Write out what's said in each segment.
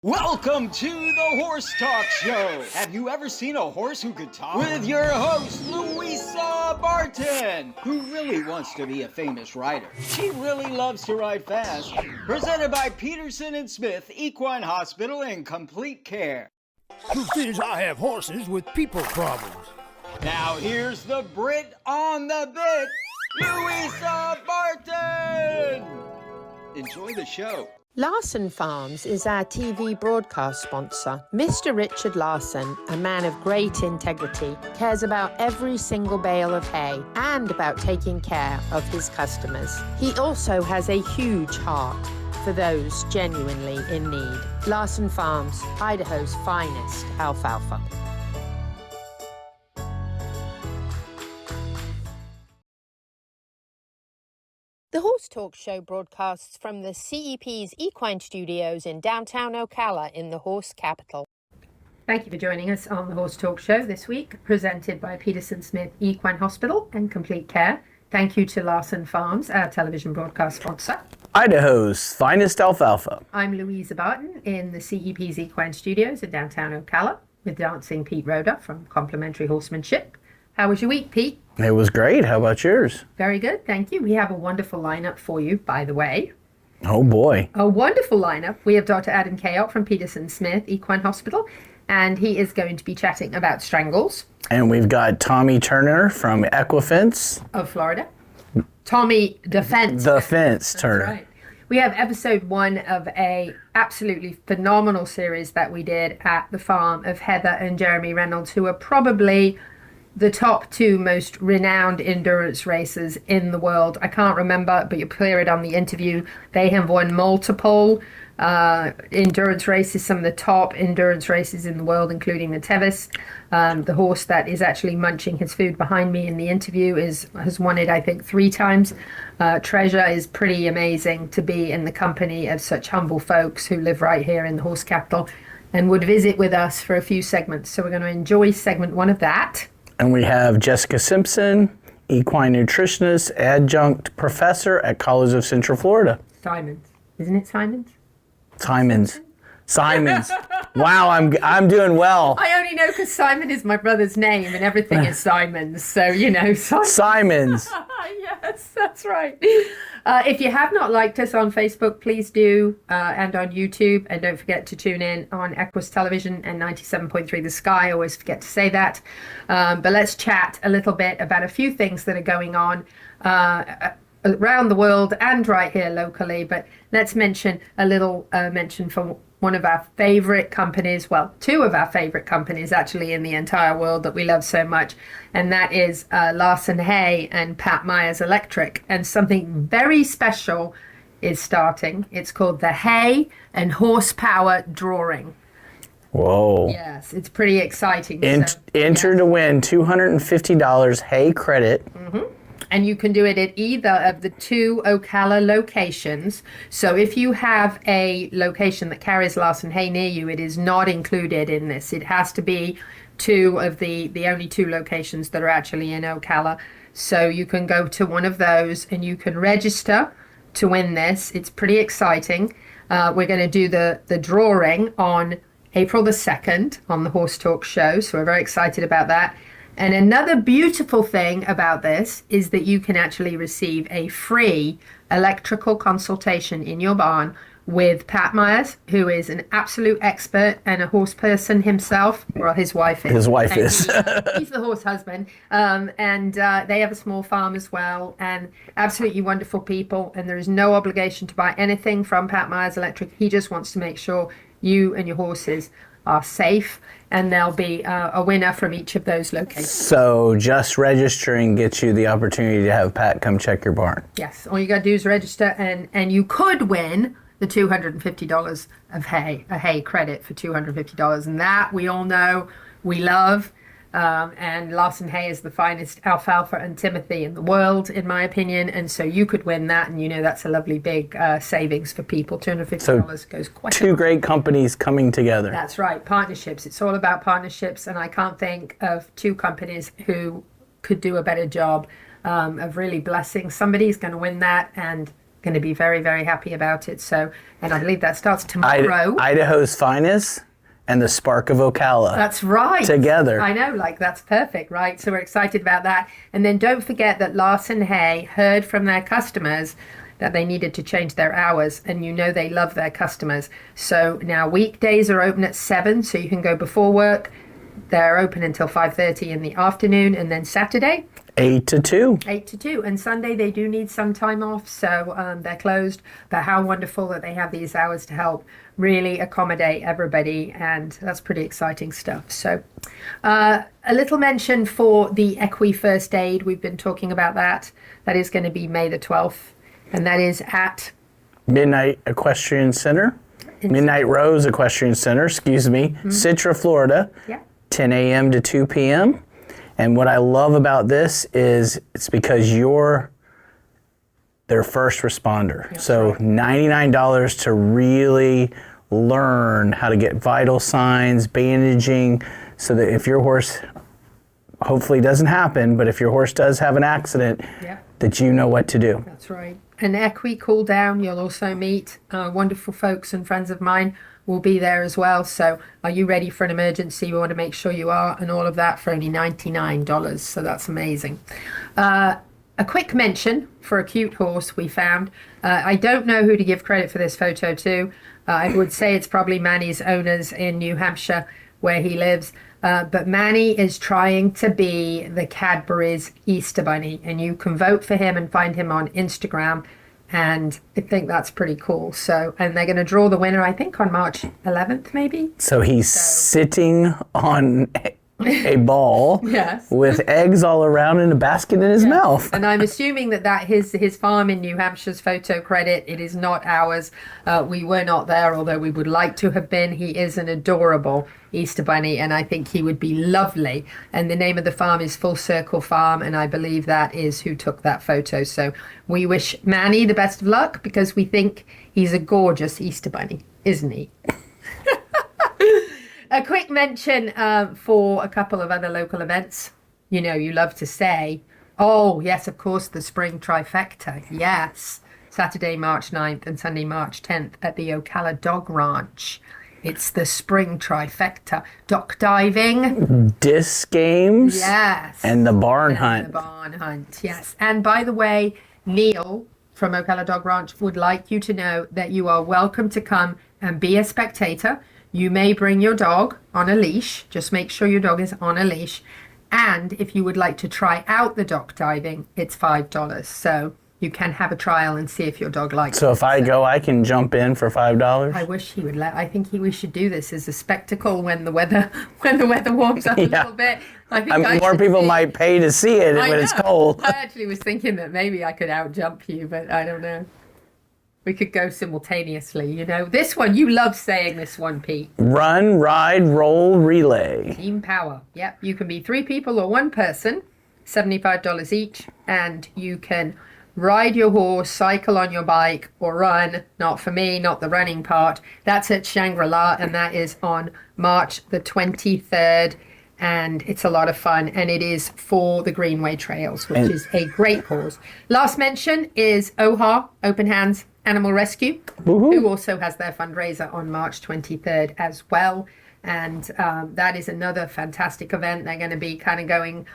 Welcome to the Horse Talk Show. Have you ever seen a horse who could talk? With your host, Louisa Barton, who really wants to be a famous rider. She really loves to ride fast. Presented by Peterson and Smith Equine Hospital and Complete Care. Truth is, I have horses with people problems. Now here's the Brit on the bit, Louisa Barton. Enjoy the show. Larson Farms is our TV broadcast sponsor. Mr. Richard Larson, a man of great integrity, cares about every single bale of hay and about taking care of his customers. He also has a huge heart for those genuinely in need. Larson Farms, Idaho's finest alfalfa. The Horse Talk Show broadcasts from the CEP's Equine Studios in downtown Ocala in the horse capital. Thank you for joining us on the Horse Talk Show this week, presented by Peterson Smith Equine Hospital and Complete Care. Thank you to Larson Farms, our television broadcast sponsor. Idaho's finest alfalfa. I'm Louisa Barton in the CEP's Equine Studios in downtown Ocala with dancing Pete Roda from Complimentary Horsemanship. How was your week, Pete? It was great. How about yours? Very good, thank you. We have a wonderful lineup for you, by the way. Oh, boy. A wonderful lineup. We have Dr. Adam Kayott from Peterson Smith Equine Hospital, and he is going to be chatting about strangles. And we've got Tommy Turner from Equifence. Of Florida. Tommy Defense. The Fence Turner. That's right. We have episode 1 of a absolutely phenomenal series that we did at the farm of Heather and Jeremy Reynolds, who are probably the top 2 most renowned endurance racers in the world. I can't remember, but you'll hear it on the interview. They have won multiple endurance races, some of the top endurance races in the world, including the Tevis. The horse that is actually munching his food behind me in the interview has won it, I think, 3 times. Treasure is pretty amazing to be in the company of such humble folks who live right here in the horse capital and would visit with us for a few segments. So we're going to enjoy segment 1 of that. And we have Jessica Simpson, equine nutritionist, adjunct professor at College of Central Florida. Simons. Isn't it Simons? Simons. Wow, I'm doing well. I only know because Simon is my brother's name and everything is Simons. So, you know, Simons. Yes, that's right. If you have not liked us on Facebook, please do, and on YouTube. And don't forget to tune in on Equus Television and 97.3 The Sky. I always forget to say that. But let's chat a little bit about a few things that are going on around the world and right here locally. But let's mention a little mention from one of our favorite companies, well, 2 of our favorite companies actually in the entire world that we love so much, and that is Larson Hay and Pat Myers Electric. And something very special is starting. It's called the Hay and Horsepower Drawing. Whoa. Yes, it's pretty exciting. Enter to win $250 hay credit. Mm-hmm. And you can do it at either of the 2 Ocala locations. So if you have a location that carries Larson Hay near you, it is not included in this. It has to be 2 of the only 2 locations that are actually in Ocala. So you can go to one of those and you can register to win this. It's pretty exciting. We're going to do the drawing on April the 2nd on the Horse Talk Show. So we're very excited about that. And another beautiful thing about this is that you can actually receive a free electrical consultation in your barn with Pat Myers, who is an absolute expert and a horse person himself. Well, his wife is. His wife is. He's the horse husband. And they have a small farm as well, and absolutely wonderful people. And there is no obligation to buy anything from Pat Myers Electric. He just wants to make sure you and your horses are safe, and there'll be a winner from each of those locations. So just registering gets you the opportunity to have Pat come check your barn. Yes, all you got to do is register, and you could win the $250 of hay, a hay credit for $250, and that we all know we love. And Larson Hay is the finest alfalfa and timothy in the world, in my opinion. And so you could win that, and you know that's a lovely big savings for people. $250 goes quite. 2 great companies coming together. That's right, partnerships. It's all about partnerships, and I can't think of 2 companies who could do a better job of really blessing. Somebody's going to win that, and going to be very, very happy about it. So, and I believe that starts tomorrow. Idaho's finest and the spark of Ocala. That's right. Together. I know, like that's perfect, right? So we're excited about that. And then don't forget that Larson Hay heard from their customers that they needed to change their hours, and you know they love their customers. So now weekdays are open at 7, so you can go before work. They're open until 5:30 in the afternoon, and then Saturday 8 to 2. 8 to 2, and Sunday they do need some time off, so they're closed. But how wonderful that they have these hours to help really accommodate everybody, and that's pretty exciting stuff. So a little mention for the Equi First Aid. We've been talking about that. That is going to be May the 12th, and that is at Midnight Equestrian Center. Midnight Rose Equestrian Center, Citra, Florida. Yeah. 10 a.m. to 2 p.m. And what I love about this is it's because you're their first responder. That's so right. $99 to really learn how to get vital signs, bandaging, so that if your horse, hopefully doesn't happen, but if your horse does have an accident, Yeah. that you know what to do. That's right. And Equi Cool Down, you'll also meet wonderful folks and friends of mine will be there as well. So are you ready for an emergency? We want to make sure you are, and all of that for only $99. So that's amazing. A quick mention for a cute horse we found. I don't know who to give credit for this photo to. I would say it's probably Manny's owners in New Hampshire where he lives. But Manny is trying to be the Cadbury's Easter Bunny, and you can vote for him and find him on Instagram. And I think that's pretty cool. So, and they're going to draw the winner, I think, on March 11th, maybe. So he's sitting on a ball Yes. with eggs all around in a basket in his mouth. And I'm assuming that his farm in New Hampshire's photo credit. It is not ours. We were not there, although we would like to have been. He is an adorable Easter Bunny, and I think he would be lovely. And the name of the farm is Full Circle Farm, and I believe that is who took that photo. So we wish Manny the best of luck, because we think he's a gorgeous Easter Bunny, isn't he? A quick mention for a couple of other local events. You know, you love to say, oh, yes, of course, the spring trifecta. Yes. Saturday, March 9th and Sunday, March 10th at the Ocala Dog Ranch. It's the spring trifecta. Dock diving. Disc games. Yes. And the barn hunt. The barn hunt, yes. And by the way, Neil from Ocala Dog Ranch would like you to know that you are welcome to come and be a spectator. You may bring your dog on a leash. Just make sure your dog is on a leash. And if you would like to try out the dock diving, it's $5. So you can have a trial and see if your dog likes it. So if I go, I can jump in for $5? I wish he would let. I think we should do this as a spectacle when the weather warms up a little bit. I think more people might pay to see it when it's cold. I actually was thinking that maybe I could outjump you, but I don't know. We could go simultaneously, you know. This one, you love saying this one, Pete. Run, ride, roll, relay. Team power. Yep. You can be 3 people or 1 person, $75 each, and you can ride your horse, cycle on your bike, or run. Not for me, not the running part. That's at Shangri-La, and that is on March the 23rd. And it's a lot of fun, and it is for the Greenway Trails, which is a great cause. Last mention is OHA, Open Hands Animal Rescue, who also has their fundraiser on March 23rd as well. And that is another fantastic event. They're going to be kind of going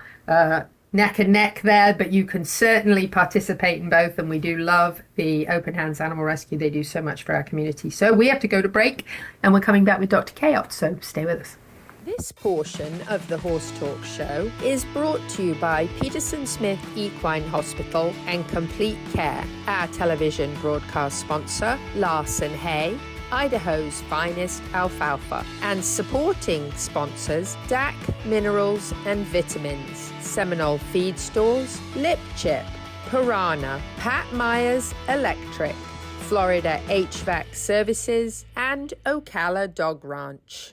neck and neck there, but you can certainly participate in both. And we do love the Open Hands Animal Rescue. They do so much for our community. So we have to go to break, and we're coming back with Dr. Chaos. So stay with us. This portion of the Horse Talk Show is brought to you by Peterson Smith Equine Hospital and Complete Care, our television broadcast sponsor, Larson Hay, Idaho's finest alfalfa, and supporting sponsors DAC Minerals and Vitamins, Seminole Feed Stores, Lip Chip, Piranha, Pat Myers Electric, Florida HVAC Services, and Ocala Dog Ranch.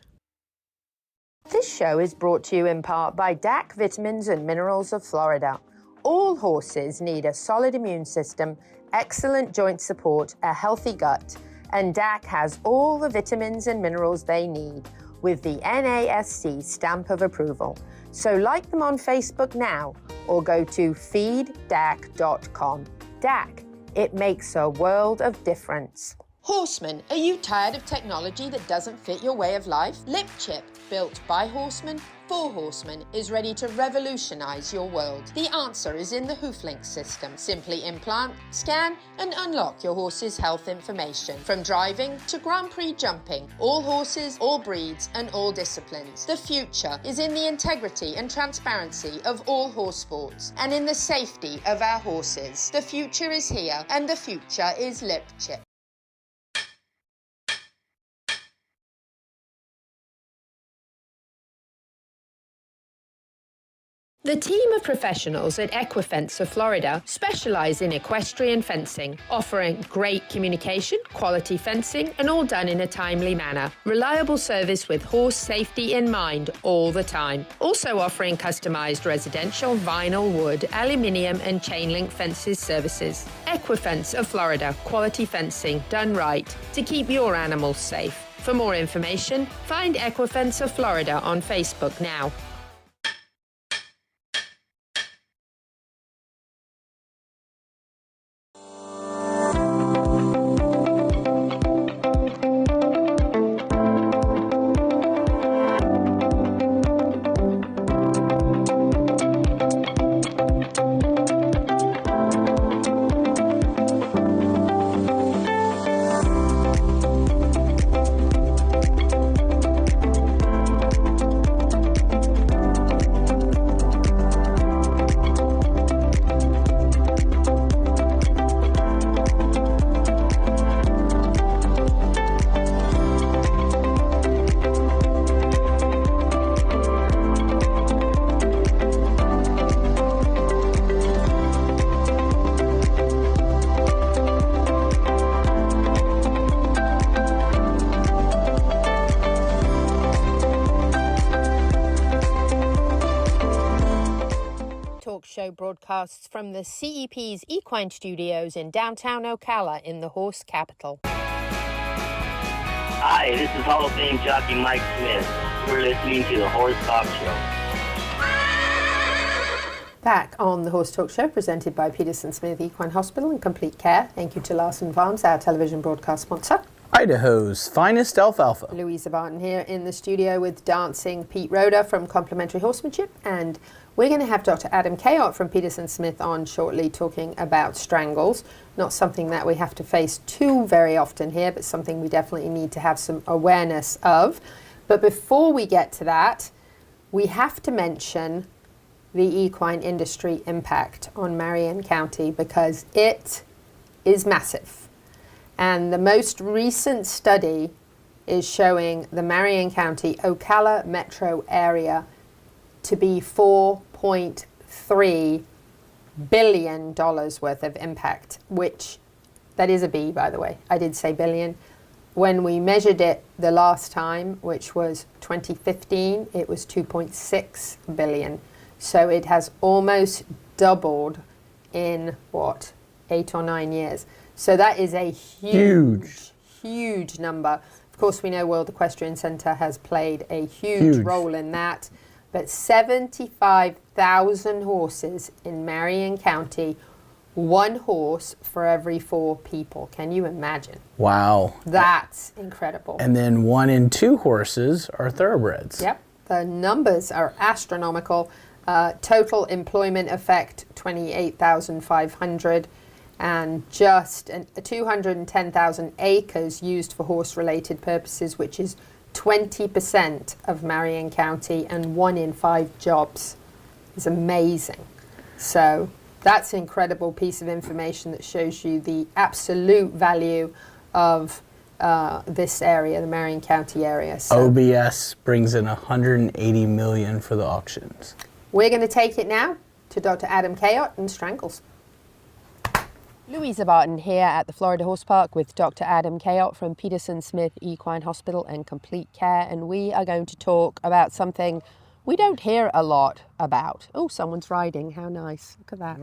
This show is brought to you in part by DAC Vitamins and Minerals of Florida. All horses need a solid immune system, excellent joint support, a healthy gut, and DAC has all the vitamins and minerals they need with the NASC stamp of approval. So like them on Facebook now or go to feeddac.com. DAC, It makes a world of difference. Horseman, are you tired of technology that doesn't fit your way of life? LipChip, built by Horseman for Horseman, is ready to revolutionize your world. The answer is in the HoofLink system. Simply implant, scan, and unlock your horse's health information. From driving to Grand Prix jumping, all horses, all breeds, and all disciplines. The future is in the integrity and transparency of all horse sports, and in the safety of our horses. The future is here, and the future is LipChip. The team of professionals at Equifence of Florida specialize in equestrian fencing, offering great communication, quality fencing, and all done in a timely manner. Reliable service with horse safety in mind all the time. Also offering customized residential, vinyl, wood, aluminium, and chain link fences services. Equifence of Florida, quality fencing done right to keep your animals safe. For more information, find Equifence of Florida on Facebook now. Show broadcasts from the CEP's Equine Studios in downtown Ocala in the horse capital. Hi, this is Hall of Fame jockey Mike Smith. You're listening to the Horse Talk Show. Back on the Horse Talk Show, presented by Peterson Smith Equine Hospital and Complete Care. Thank you to Larson Farms, our television broadcast sponsor. Idaho's finest alfalfa. Louisa Barton here in the studio with dancing Pete Roeder from Complementary Horsemanship, and we're going to have Dr. Adam Kayott from Peterson Smith on shortly talking about strangles. Not something that we have to face too very often here, but something we definitely need to have some awareness of. But before we get to that, we have to mention the equine industry impact on Marion County because it is massive. And the most recent study is showing the Marion County Ocala metro area to be $4.3 billion worth of impact, which, that is a B, by the way. I did say billion. When we measured it the last time, which was 2015, it was 2.6 billion. So it has almost doubled in, 8 or 9 years. So that is a huge number. Of course, we know World Equestrian Centre has played a huge role in that. But 75,000 horses in Marion County, one horse for every 4 people. Can you imagine? Wow. That's incredible. And then 1 in 2 horses are thoroughbreds. Yep. The numbers are astronomical. Total employment effect, 28,500. And just 210,000 acres used for horse-related purposes, which is 20% of Marion County, and 1 in 5 jobs. Is amazing. So that's an incredible piece of information that shows you the absolute value of this area, the Marion County area. So OBS brings in $180 million for the auctions. We're going to take it now to Dr. Adam Kayott and strangles. Louisa Barton here at the Florida Horse Park with Dr. Adam Kayott from Peterson Smith Equine Hospital and Complete Care, and we are going to talk about something we don't hear a lot about. Oh, someone's riding. How nice. Look at that.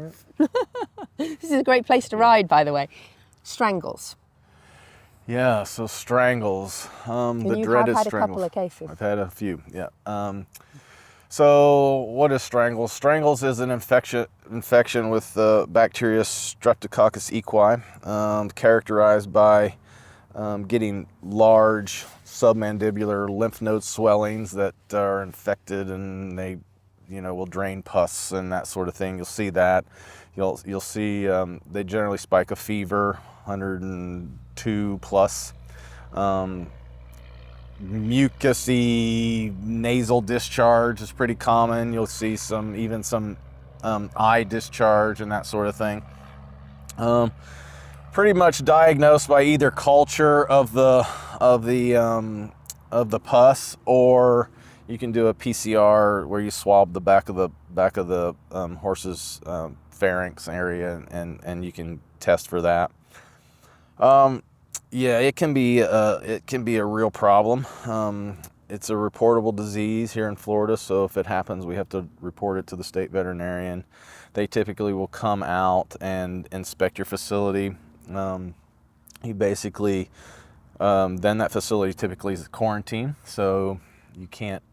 This is a great place to ride, by the way. Strangles. Yeah, so strangles. And the you dreaded have had strangles. a couple of cases. I've had a few, yeah. So what is strangles? Strangles is an infection with the bacteria Streptococcus equi, characterized by getting large submandibular lymph node swellings that are infected, and they, will drain pus and that sort of thing. You'll see that. You'll see they generally spike a fever, 102 plus. Mucusy nasal discharge is pretty common. You'll see even some eye discharge and that sort of thing. Pretty much diagnosed by either culture of the pus, or you can do a PCR where you swab the back of the horse's pharynx area, and you can test for that. Yeah, it can be a real problem. It's a reportable disease here in Florida, so if it happens, we have to report it to the state veterinarian. They typically will come out and inspect your facility. You basically, then that facility typically is quarantine, so you can't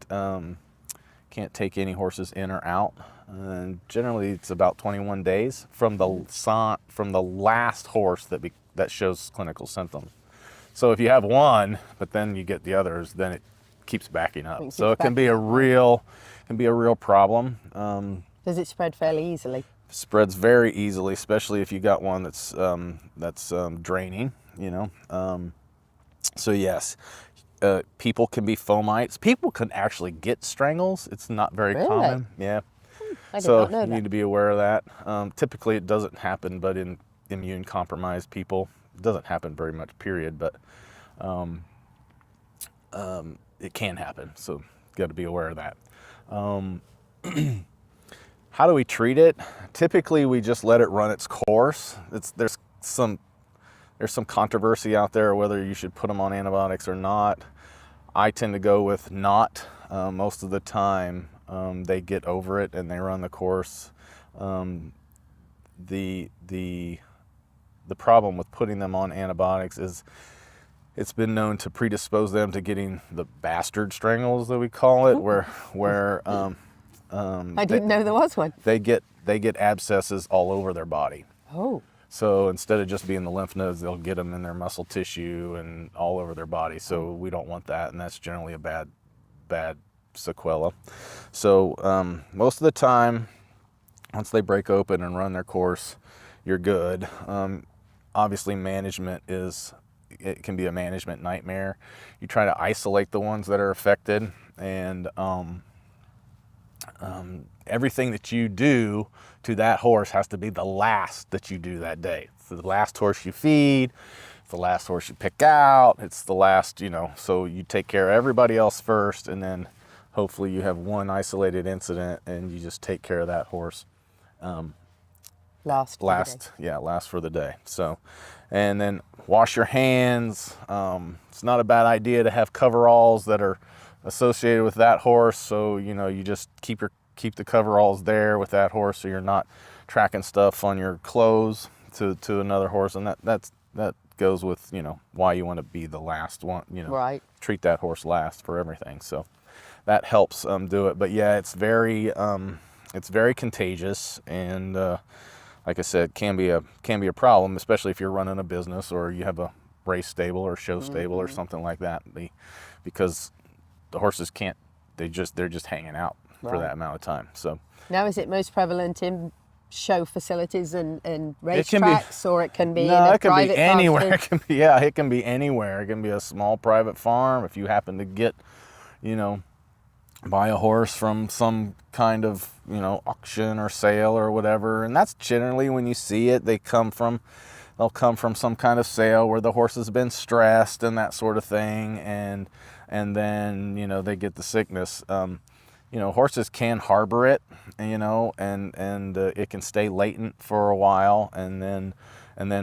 take any horses in or out. And generally, it's about 21 days from the last horse that shows clinical symptoms. So if you have one, but then you get the others, then it keeps backing up. So it can be a real problem. Does it spread fairly easily? Spreads very easily, especially if you got one that's draining. So yes, people can be fomites. People can actually get strangles. It's not very common. Yeah. I did So not know you that. need to be aware of that. Typically, it doesn't happen, but in immune compromised people, it doesn't happen very much. Period. But it can happen. So you got to be aware of that. How do we treat it? Typically, we just let it run its course. There's some controversy out there whether you should put them on antibiotics or not. I tend to go with not. Most of the time, they get over it and they run the course. The problem with putting them on antibiotics is it's been known to predispose them to getting the bastard strangles that we call it, where I didn't know there was one. they get abscesses all over their body. Oh. So instead of just being the lymph nodes, they'll get them in their muscle tissue and all over their body. So we don't want that, and that's generally a bad sequela. So most of the time, once they break open and run their course, you're good. Obviously, it can be a management nightmare. You try to isolate the ones that are affected, and everything that you do to that horse has to be the last that you do that day. It's the last horse you feed, it's the last horse you pick out, it's the last, so you take care of everybody else first, and then hopefully you have one isolated incident and you just take care of that horse. Last for the day. So, and then wash your hands. It's not a bad idea to have coveralls that are associated with that horse. So, you just keep the coveralls there with that horse, so you're not tracking stuff on your clothes to another horse. And that goes with, why you want to be the last one, Right. treat that horse last for everything. So that helps do it. But yeah, it's very contagious, and like I said, can be a problem, especially if you're running a business or you have a race stable or show stable or something like that, because the horses they're just hanging out for that amount of time. So Now, is it most prevalent in show facilities and race can be- tracks, or it can be in no, a it can private be anywhere. farm? It can be anywhere. It can be a small private farm. If you happen to get, buy a horse from some kind of, auction or sale or whatever, and that's generally when you see it, they'll come from some kind of sale where the horse has been stressed and that sort of thing, and then, they get the sickness. Horses can harbor it, and it can stay latent for a while, and then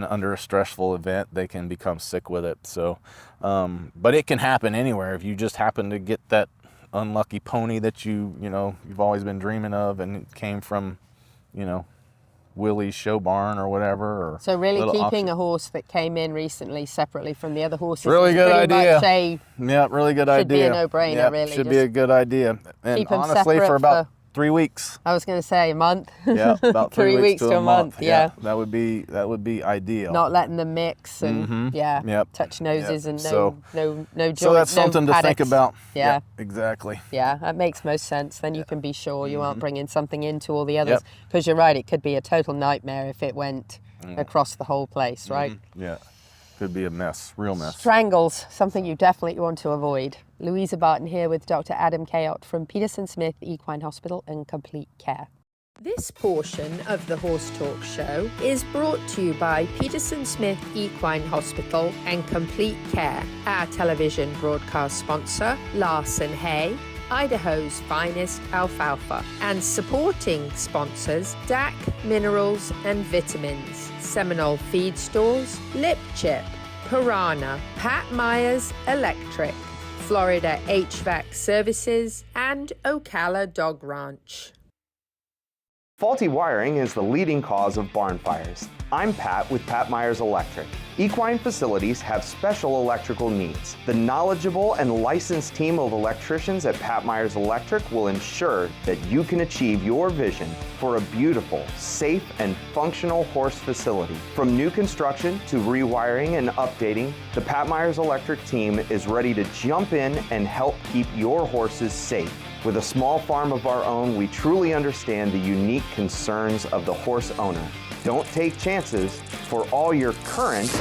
under a stressful event, they can become sick with it. So, but it can happen anywhere. If you just happen to get that unlucky pony that you've always been dreaming of, and it came from, Willie's Show Barn or whatever. Or So really little keeping option. a horse that came in recently separately from the other horses Really is good pretty idea. much a Yeah, really good should be idea. a no-brainer, Yep, really. Should be Just a good idea. And keep 'em honestly, separate for about for- 3 weeks. I was going to say a month. Yeah, about 3 weeks to a month. Yeah. that would be ideal. Not letting them mix and Yep. touch noses Yep. and So- no joints. So that's something no to think paddocks. about. Yeah. Yep, exactly. Yeah, that makes most sense. Then you can be sure you aren't bringing something into all the Yep. others. Because you're right, it could be a total nightmare if it went across the whole place, right? Yeah, could be a mess, real mess. Strangles, something you definitely want to avoid. Louisa Barton here with Dr. Adam Kayott from Peterson Smith Equine Hospital and Complete Care. This portion of the Horse Talk Show is brought to you by Peterson Smith Equine Hospital and Complete Care, our television broadcast sponsor, Larson Hay, Idaho's finest alfalfa, and supporting sponsors DAC Minerals and Vitamins, Seminole Feed Stores, Lip Chip, Piranha, Pat Myers Electric, Florida HVAC Services, and Ocala Dog Ranch. Faulty wiring is the leading cause of barn fires. I'm Pat with Pat Myers Electric. Equine facilities have special electrical needs. The knowledgeable and licensed team of electricians at Pat Myers Electric will ensure that you can achieve your vision for a beautiful, safe, and functional horse facility. From new construction to rewiring and updating, the Pat Myers Electric team is ready to jump in and help keep your horses safe. With a small farm of our own, we truly understand the unique concerns of the horse owner. Don't take chances. For all your current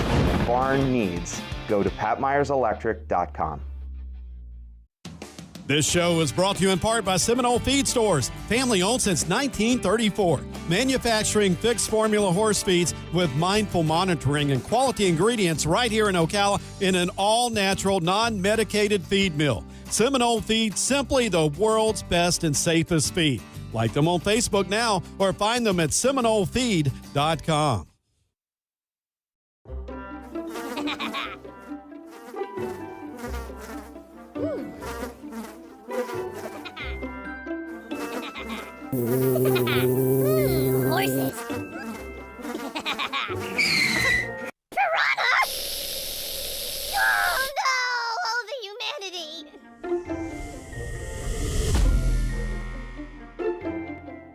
barn needs, go to patmyerselectric.com. This show is brought to you in part by Seminole Feed Stores, family owned since 1934. Manufacturing fixed formula horse feeds with mindful monitoring and quality ingredients right here in Ocala in an all-natural, non-medicated feed mill. Seminole Feed, simply the world's best and safest feed. Like them on Facebook now or find them at SeminoleFeed.com. Horses. Piranha! Oh no! Oh, the humanity!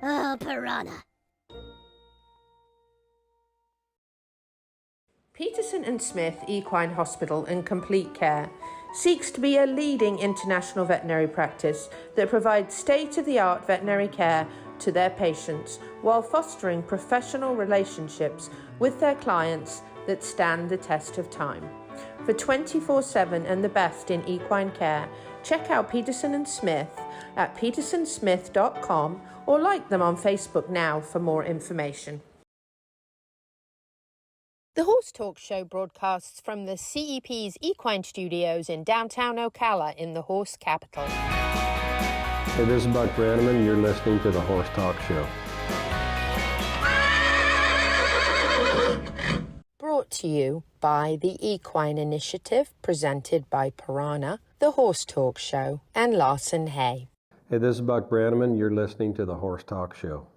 Oh, piranha. Peterson and Smith Equine Hospital and Complete Care seeks to be a leading international veterinary practice that provides state-of-the-art veterinary care to their patients while fostering professional relationships with their clients that stand the test of time. For 24/7 and the best in equine care, check out Peterson and Smith at petersonsmith.com or like them on Facebook now for more information. The Horse Talk Show broadcasts from the CEP's Equine Studios in downtown Ocala in the horse capital. Hey, this is Buck Brannaman. You're listening to the Horse Talk Show. Brought to you by the Equine Initiative, presented by Piranha, the Horse Talk Show, and Larson Hay. Hey, this is Buck Brannaman. You're listening to the Horse Talk Show.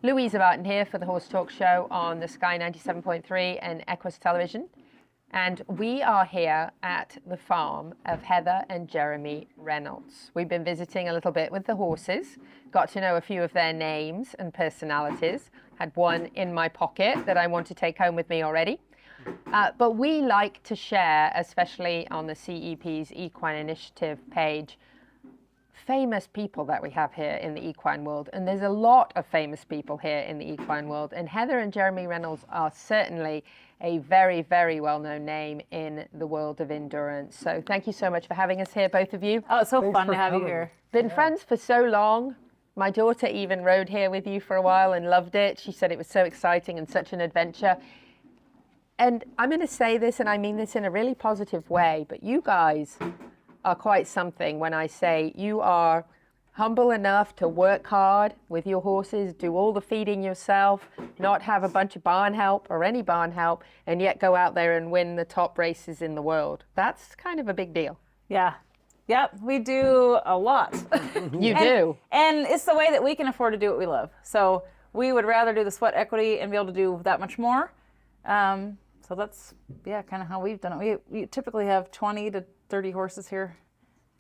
Louisa Barton here for the Horse Talk Show on the Sky 97.3 and Equus Television. And we are here at the farm of Heather and Jeremy Reynolds. We've been visiting a little bit with the horses, got to know a few of their names and personalities, had one in my pocket that I want to take home with me already. But we like to share, especially on the CEP's Equine Initiative page, famous people that we have here in the equine world, and there's a lot of famous people here in the equine world, and Heather and Jeremy Reynolds are certainly a very, very well-known name in the world of endurance. So thank you so much for having us here, both of you. Oh, it's so fun to have you here. Been friends for so long. My daughter even rode here with you for a while and loved it. She said it was so exciting and such an adventure. And I'm going to say this, and I mean this in a really positive way, but you guys are quite something when I say you are humble enough to work hard with your horses, do all the feeding yourself, not have a bunch of barn help or any barn help, and yet go out there and win the top races in the world. That's kind of a big deal. Yeah, Yep, we do a lot. You do. And it's the way that we can afford to do what we love. So we would rather do the sweat equity and be able to do that much more. So that's, kind of how we've done it. We typically have 20 to 30 horses here.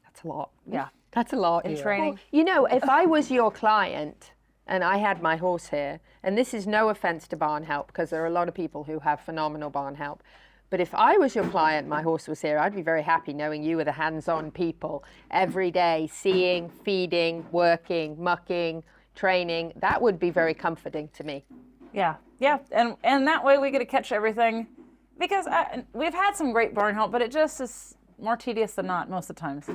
That's a lot. Yeah. That's a lot. In training. Well, if I was your client and I had my horse here, and this is no offense to barn help, because there are a lot of people who have phenomenal barn help, but if I was your client, my horse was here, I'd be very happy knowing you were the hands-on people every day, seeing, feeding, working, mucking, training. That would be very comforting to me. Yeah, and that way we get to catch everything, because we've had some great barn help, but it just is more tedious than not most of the times.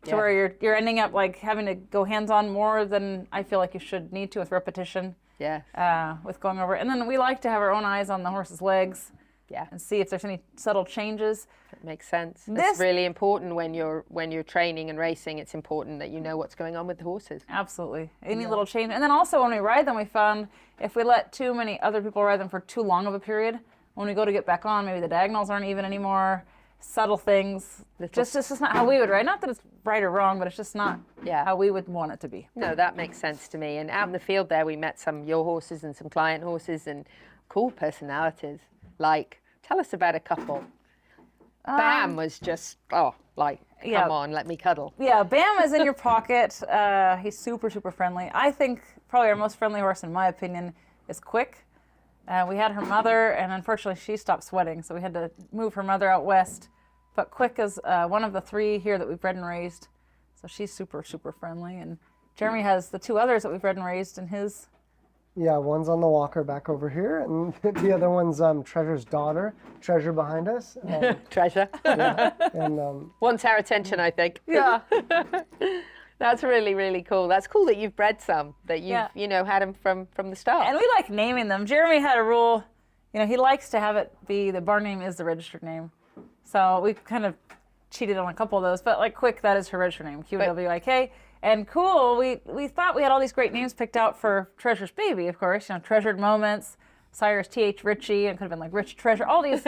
To where you're ending up like having to go hands-on more than I feel like you should need to with repetition. Yeah. With going over, and then we like to have our own eyes on the horse's legs. Yeah. And see if there's any subtle changes. That makes sense. It's really important when you're training and racing. It's important that you know what's going on with the horses. Absolutely. Any little change. And then also when we ride them, we found if we let too many other people ride them for too long of a period, when we go to get back on, maybe the diagonals aren't even anymore. Subtle things. Just not how we would ride. Not that it's right or wrong, but it's just not how we would want it to be. No, that makes sense to me. And out in the field there, we met some your horses and some client horses and cool personalities. Like, tell us about a couple. Bam was just, come on, let me cuddle. Yeah, Bam is in your pocket. He's super, super friendly. I think probably our most friendly horse, in my opinion, is Quick. We had her mother, and unfortunately she stopped sweating, so we had to move her mother out west. But Quick is one of the 3 here that we've bred and raised, so she's super, super friendly. And Jeremy has the 2 others that we've bred and raised in his. Yeah, one's on the walker back over here, and the other one's Treasure's daughter, Treasure behind us. Treasure. Yeah, and wants our attention, I think. Yeah. That's really, really cool. That's cool that you've bred some, that you've, had them from the start. And we like naming them. Jeremy had a rule, he likes to have it be the barn name is the registered name. So we kind of cheated on a couple of those, but like Quick, that is her registered name, QWIK. And Cool, we thought we had all these great names picked out for Treasure's baby, of course, Treasured Moments, Cyrus T.H. Ritchie, and it could have been like Rich Treasure, all these,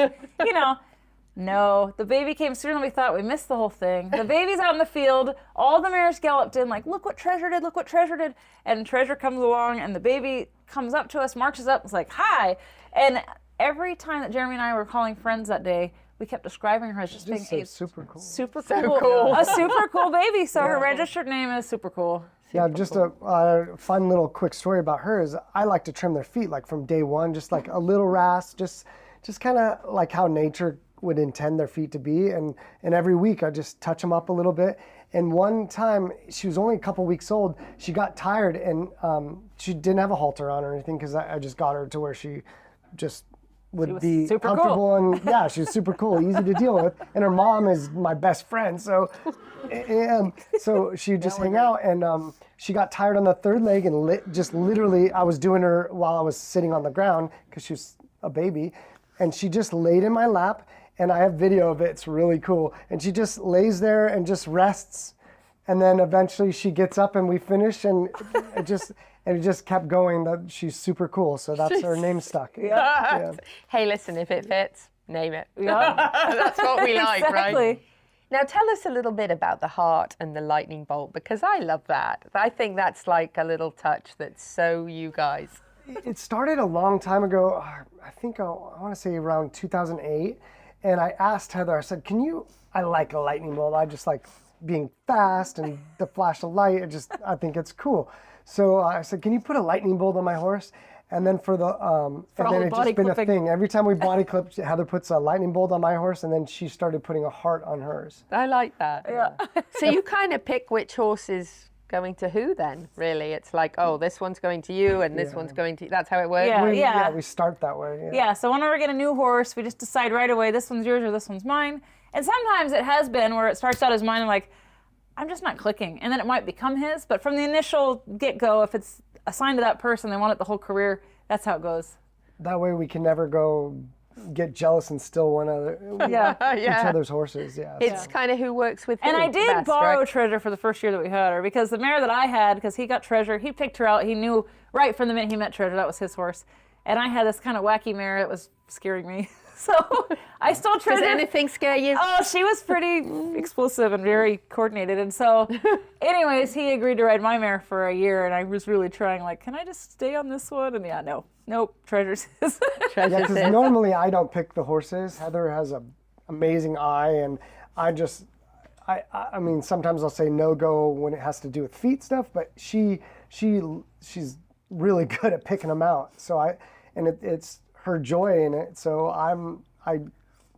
No, the baby came sooner than we thought. We missed the whole thing. The baby's out in the field. All the mares galloped in like, look what Treasure did, look what Treasure did. And Treasure comes along and the baby comes up to us, marches up, it's like, hi. And every time that Jeremy and I were calling friends that day, we kept describing her as just being a super cool. Super So cool. cool. A super cool baby. So her registered name is Super Cool. yeah, just a fun little quick story about her is I like to trim their feet like from day one, just like a little rasp, just kind of like how nature would intend their feet to be, and every week I just touch them up a little bit. And one time, she was only a couple weeks old, she got tired and she didn't have a halter on or anything because I just got her to where she just would be comfortable cool. And yeah, she was super cool, easy to deal with. And her mom is my best friend, so she'd just hang out. And she got tired on the 3rd leg and just literally, I was doing her while I was sitting on the ground because she was a baby, and she just laid in my lap. And I have video of it, it's really cool. And she just lays there and just rests. And then eventually she gets up and we finish, and it just kept going. That she's super cool. So that's her name stuck. Yeah. Hey, listen, if it fits, name it. Yeah. That's what we like, exactly. Right? Now tell us a little bit about the heart and the lightning bolt, because I love that. I think that's like a little touch that's so you guys. It started a long time ago. I think I want to say around 2008. And I asked Heather, I said, I like a lightning bolt. I just like being fast and the flash of light. I think it's cool. So I said, can you put a lightning bolt on my horse? And then and then it's just been a thing. Every time we body clip, Heather puts a lightning bolt on my horse, and then she started putting a heart on hers. I like that. Yeah. So you kind of pick which horse is going to who then, really? It's like, oh, this one's going to you and this one's going to, that's how it works? Yeah, we start that way. Yeah, so whenever we get a new horse, we just decide right away, this one's yours or this one's mine. And sometimes it has been where it starts out as mine and like, I'm just not clicking. And then it might become his, but from the initial get-go, if it's assigned to that person, they want it the whole career, that's how it goes. That way we can never go get jealous and steal each other's horses. Yeah, it's kind of who works with who. And I did best, borrow right? Treasure for the first year that we had her, because the mare that I had, because he got Treasure, he picked her out. He knew right from the minute he met Treasure that was his horse. And I had this kind of wacky mare that was scaring me. So I still Does treasure. anything scare you? Oh, she was pretty explosive and very coordinated. And so, anyways, he agreed to ride my mare for a year, and I was really trying, like, can I just stay on this one? And yeah, nope, Treasure's his. Yeah, because normally I don't pick the horses. Heather has an amazing eye, and I mean, sometimes I'll say no go when it has to do with feet stuff, but she's really good at picking them out. So it's her joy in it. So I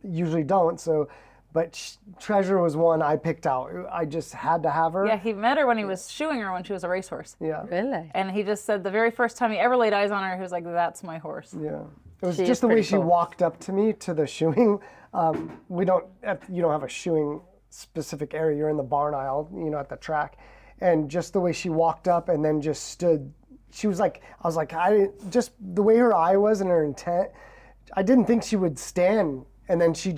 usually don't. So, but Treasure was one I picked out. I just had to have her. Yeah, he met her when he was shoeing her when she was a racehorse. Yeah. Really? And he just said the very first time he ever laid eyes on her, he was like, "That's my horse." Yeah. It was just the way she walked up to me to the shoeing. You don't have a shoeing specific area. You're in the barn aisle, at the track, and just the way she walked up and then just stood. She was like, just the way her eye was and her intent. I didn't think she would stand, and then she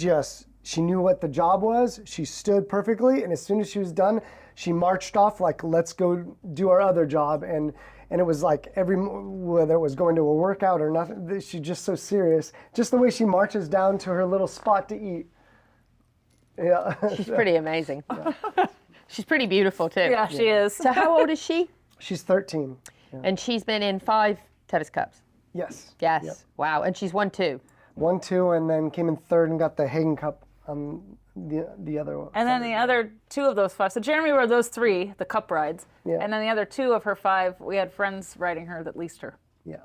knew what the job was. She stood perfectly, and as soon as she was done, she marched off like, let's go do our other job. And it was like whether it was going to a workout or nothing, she's just so serious. Just the way she marches down to her little spot to eat. Yeah. She's pretty amazing. Yeah. She's pretty beautiful too. Yeah, she is. So how old is she? She's 13. Yeah. And she's been in 5 Tevis Cups. Yes. Yes. Yep. Wow. And she's won 2. 1, 2, and then came in 3rd and got the Hagen Cup. The other one. And then the other 2 of those 5. So Jeremy rode those 3, the cup rides. Yeah. And then the other 2 of her 5, we had friends riding her that leased her. Yeah.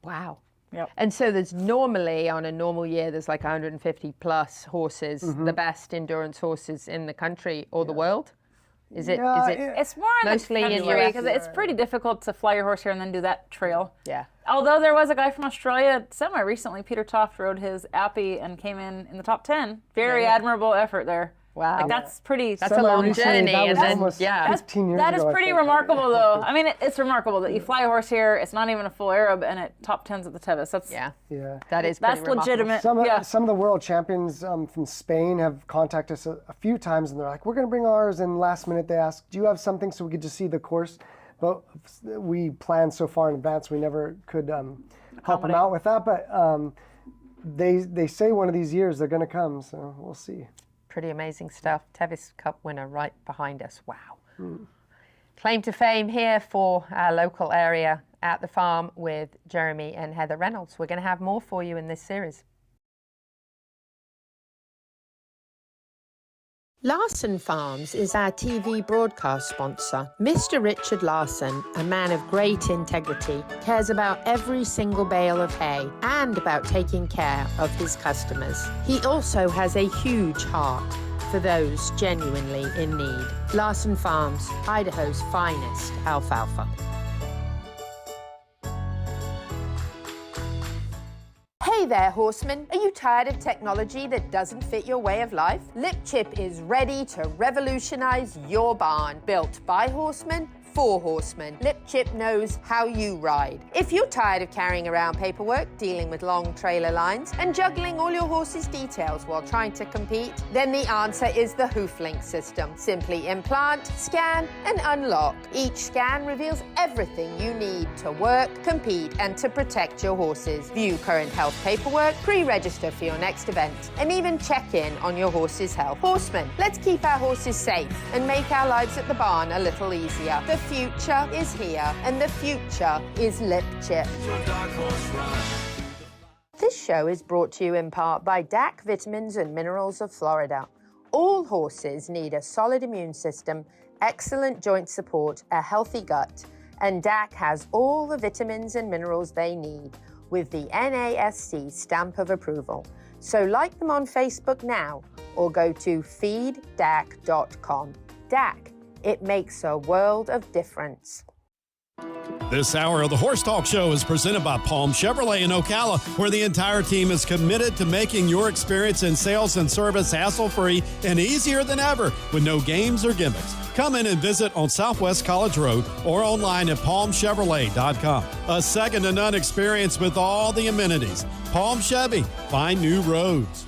Wow. Yep. And so there's normally, on a normal year, there's like 150 plus horses, the best endurance horses in the country or the world. Is it? It's more in mostly the in country US? because it's pretty difficult to fly your horse here and then do that trail. Yeah. Although there was a guy from Australia semi-recently, Peter Toft rode his Appy and came in the top 10. Very admirable effort there. Wow. Like that's pretty. That's a long journey. That was and then, almost yeah. 15 years That ago, is I pretty think. remarkable, though. I mean, it's remarkable that you fly a horse here. It's not even a full Arab, and it top 10s at the Tevis. That's Yeah. That is that's legitimate. Some of the world champions from Spain have contacted us a few times, and they're like, "We're going to bring ours." And last minute they ask, "Do you have something so we could just see the course?" But we planned so far in advance, we never could help them out with that. But they say one of these years they're going to come, so we'll see. Pretty amazing stuff. Tevis Cup winner right behind us. Wow. Claim to fame here for our local area at the farm with Jeremy and Heather Reynolds. We're going to have more for you in this series. Larson Farms is our TV broadcast sponsor. Mr. Richard Larson, a man of great integrity, cares about every single bale of hay and about taking care of his customers. He also has a huge heart for those genuinely in need. Larson Farms, Idaho's finest alfalfa. Hey there, horsemen. Are you tired of technology that doesn't fit your way of life? LipChip is ready to revolutionize your barn. Built by horsemen, for horsemen. LipChip knows how you ride. If you're tired of carrying around paperwork, dealing with long trailer lines, and juggling all your horse's details while trying to compete, then the answer is the HoofLink system. Simply implant, scan, and unlock. Each scan reveals everything you need to work, compete, and to protect your horses. View current health paperwork, pre-register for your next event, and even check in on your horse's health. Horsemen, let's keep our horses safe and make our lives at the barn a little easier. The future is here, and the future is LipChip. This show is brought to you in part by DAC Vitamins and Minerals of Florida. All horses need a solid immune system, excellent joint support, a healthy gut, and DAC has all the vitamins and minerals they need with the NASC stamp of approval. So like them on Facebook now or go to feeddac.com. DAC, it makes a world of difference. This hour of the Horse Talk Show is presented by Palm Chevrolet in Ocala, where the entire team is committed to making your experience in sales and service hassle-free and easier than ever with no games or gimmicks. Come in and visit on Southwest College Road or online at palmchevrolet.com. A second-to-none experience with all the amenities. Palm Chevy, find new roads.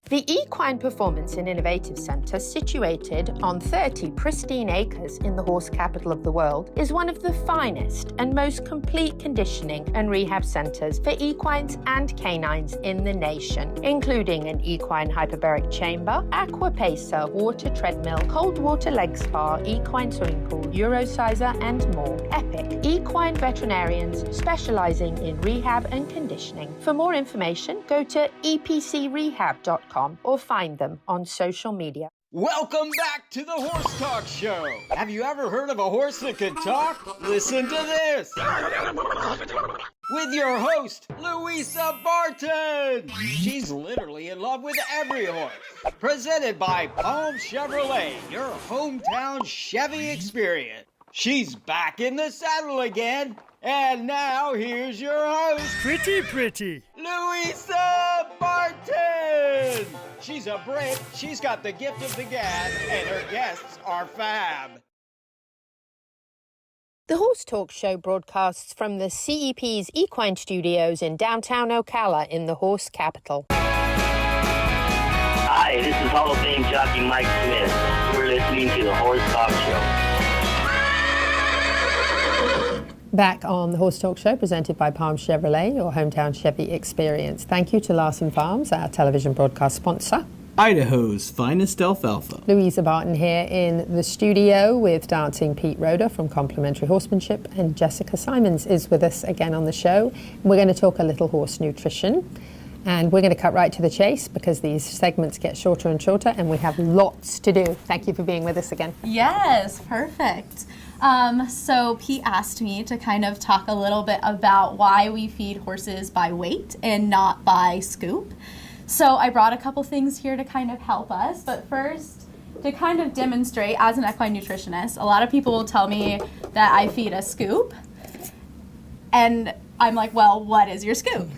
The Equine Performance and Innovative Centre, situated on 30 pristine acres in the horse capital of the world, is one of the finest and most complete conditioning and rehab centres for equines and canines in the nation, including an equine hyperbaric chamber, aqua pacer, water treadmill, cold water leg spa, equine swimming pool, Eurosizer, and more. Epic equine veterinarians specialising in rehab and conditioning. For more information, go to epcrehab.com or find them on social media. Welcome back to the Horse Talk Show. Have you ever heard of a horse that can talk? Listen to this. With your host, Louisa Barton. She's literally in love with every horse. Presented by Palm Chevrolet, your hometown Chevy experience. She's back in the saddle again. And now here's your host, Pretty. Louisa Barton. She's a Brit, she's got the gift of the gab, and her guests are fab. The Horse Talk Show broadcasts from the CEP's Equine Studios in downtown Ocala in the horse capital. Hi, this is Hall of Fame jockey Mike Smith. You're listening to the Horse Talk Show. Back on the Horse Talk Show, presented by Palm Chevrolet, your hometown Chevy experience. Thank you to Larson Farms, our television broadcast sponsor. Idaho's finest alfalfa. Louisa Barton here in the studio with dancing Pete Roeder from Complimentary Horsemanship, and Jessica Simons is with us again on the show. We're going to talk a little horse nutrition, and we're going to cut right to the chase because these segments get shorter and shorter and we have lots to do. Thank you for being with us again. Yes, perfect. So Pete asked me to kind of talk a little bit about why we feed horses by weight and not by scoop. So I brought a couple things here to kind of help us, but first, to kind of demonstrate as an equine nutritionist, a lot of people will tell me that I feed a scoop, and I'm like, well, what is your scoop?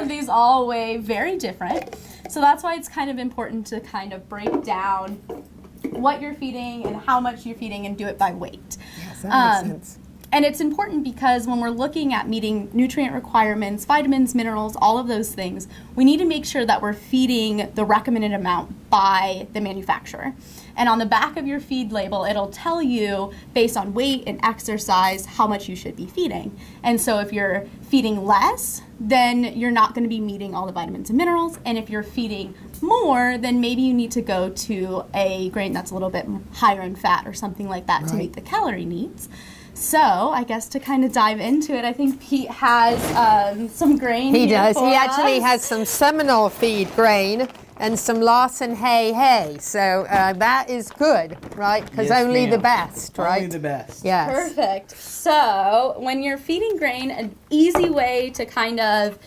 These all weigh very different. So that's why it's kind of important to kind of break down what you're feeding and how much you're feeding and do it by weight. Yes, that makes sense. And it's important because when we're looking at meeting nutrient requirements, vitamins, minerals, all of those things, we need to make sure that we're feeding the recommended amount by the manufacturer. And on the back of your feed label, it'll tell you based on weight and exercise how much you should be feeding. And so if you're feeding less, then you're not going to be meeting all the vitamins and minerals. And if you're feeding more, then maybe you need to go to a grain that's a little bit higher in fat or something like that to meet the calorie needs. So I guess to kind of dive into it, I think Pete has some grain. He does. For He actually us. has some Seminole feed grain and some Larson hay. So that is good, right? Because Yes, only the ma'am. best, right? Only the best. Yes. Perfect. So when you're feeding grain, an easy way to kind of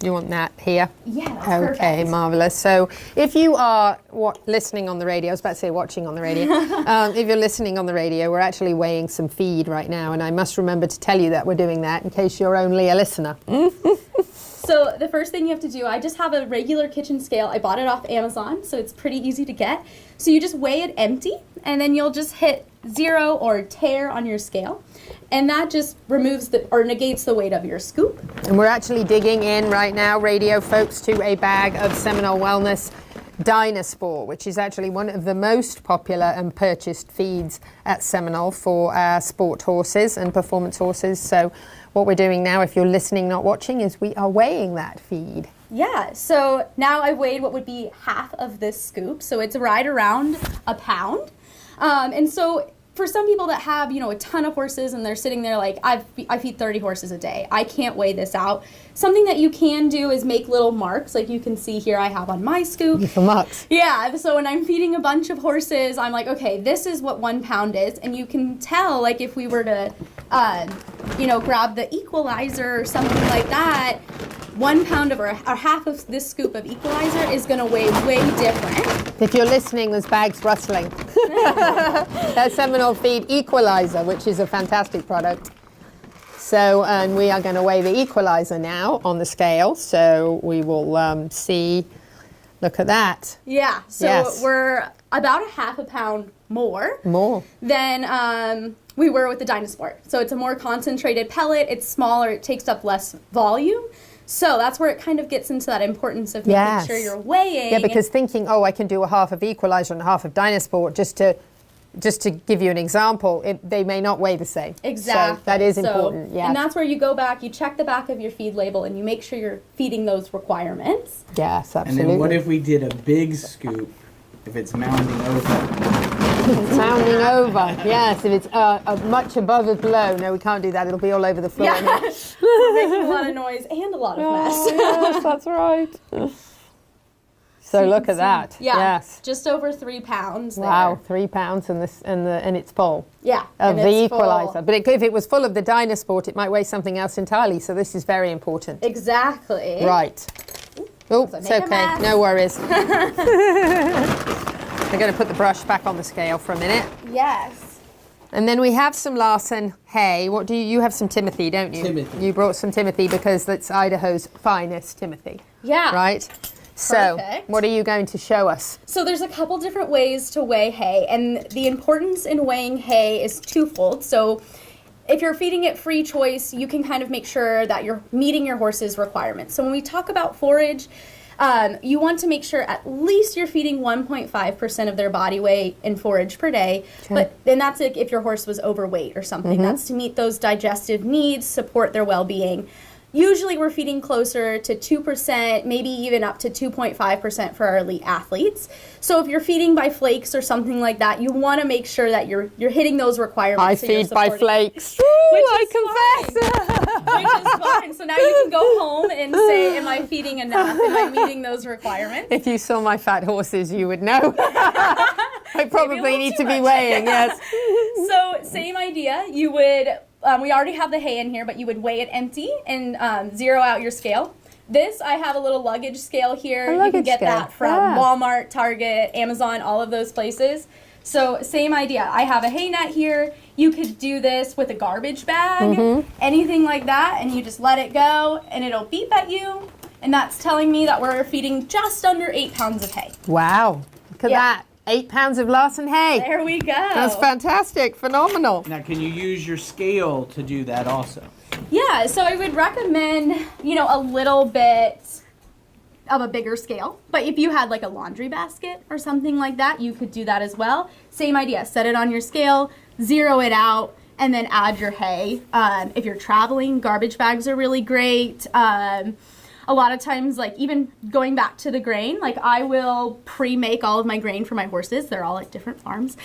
You want that here? Yeah, that's Okay, perfect. marvelous. So if you are listening on the radio, I was about to say watching on the radio. If you're listening on the radio, we're actually weighing some feed right now, and I must remember to tell you that we're doing that in case you're only a listener. So the first thing you have to do, I just have a regular kitchen scale. I bought it off Amazon, so it's pretty easy to get. So you just weigh it empty, and then you'll just hit 0 or tear on your scale. And that just removes or negates the weight of your scoop. And we're actually digging in right now, radio folks, to a bag of Seminole Wellness Dynasport, which is actually one of the most popular and purchased feeds at Seminole for sport horses and performance horses. So what we're doing now, if you're listening, not watching, is we are weighing that feed. Yeah, so now I weighed what would be half of this scoop. So it's right around a pound. And so for some people that have, a ton of horses and they're sitting there like, I feed 30 horses a day, I can't weigh this out. Something that you can do is make little marks, like you can see here I have on my scoop. Little marks. Yeah, so when I'm feeding a bunch of horses, I'm like, okay, this is what 1 pound is. And you can tell, like if we were to, grab the equalizer or something like that, 1 pound of or half of this scoop of equalizer is going to weigh way different. If you're listening, there's bags rustling. That's Seminole Feed Equalizer, which is a fantastic product. So, and we are going to weigh the equalizer now on the scale. So we will see, look at that. Yeah, so Yes. we're about a half a pound more than we were with the Dynasport. So it's a more concentrated pellet, it's smaller, it takes up less volume. So that's where it kind of gets into that importance of making Yes. sure you're weighing. Yeah, because thinking, I can do a half of Equalizer and a half of Dynasport, just to give you an example, they may not weigh the same. Exactly. So that is important. Yeah. And that's where you go back, you check the back of your feed label, and you make sure you're feeding those requirements. Yes, And absolutely. then what if we did a big scoop if it's mounding over? Sounding over. Yes, if it's much above or below. No, we can't do that. It'll be all over the floor. Yeah. We're making a lot of noise and a lot of mess. Yes, that's right. So look at that. Yeah. Yes. Just over 3 pounds there. Wow, 3 pounds and it's full. Yeah. Of and the it's full. Equalizer. But if it was full of the Dynasport, it might weigh something else entirely. So this is very important. Exactly. Right. Oh, So it's make a okay. mess. No worries. I'm going to put the brush back on the scale for a minute. Yes. And then we have some Larson hay. What do you have? Some Timothy, don't you? Timothy. You brought some Timothy because that's Idaho's finest Timothy. Yeah. Right? So, Perfect. what are you going to show us? So there's a couple different ways to weigh hay, and the importance in weighing hay is twofold. So if you're feeding it free choice, you can kind of make sure that you're meeting your horse's requirements. So when we talk about forage, you want to make sure at least you're feeding 1.5% of their body weight in forage per day. But then that's if your horse was overweight or something. That's to meet those digestive needs, support their well-being. Usually we're feeding closer to 2%, maybe even up to 2.5% for our elite athletes. So if you're feeding by flakes or something like that, you want to make sure that you're hitting those requirements. I so you're feed by supporting- flakes. I confess. Which is fine. So now you can go home and say, am I feeding enough? Am I meeting those requirements? If you saw my fat horses, you would know. I probably need to be weighing, yes. So same idea. You would, we already have the hay in here, but you would weigh it empty and zero out your scale. This, I have a little luggage scale here. You can get that from Walmart, Target, Amazon, all of those places. So same idea. I have a hay net here. You could do this with a garbage bag, anything like that, and you just let it go, and it'll beep at you, and that's telling me that we're feeding just under 8 pounds of hay. Wow. Look at that. 8 pounds of Larson hay. There we go. That's fantastic. Phenomenal. Now, can you use your scale to do that also? Yeah, so I would recommend, a little bit of a bigger scale. But if you had like a laundry basket or something like that, you could do that as well. Same idea. Set it on your scale, zero it out, and then add your hay. If you're traveling, garbage bags are really great. A lot of times, like even going back to the grain, like I will pre-make all of my grain for my horses. They're all at different farms.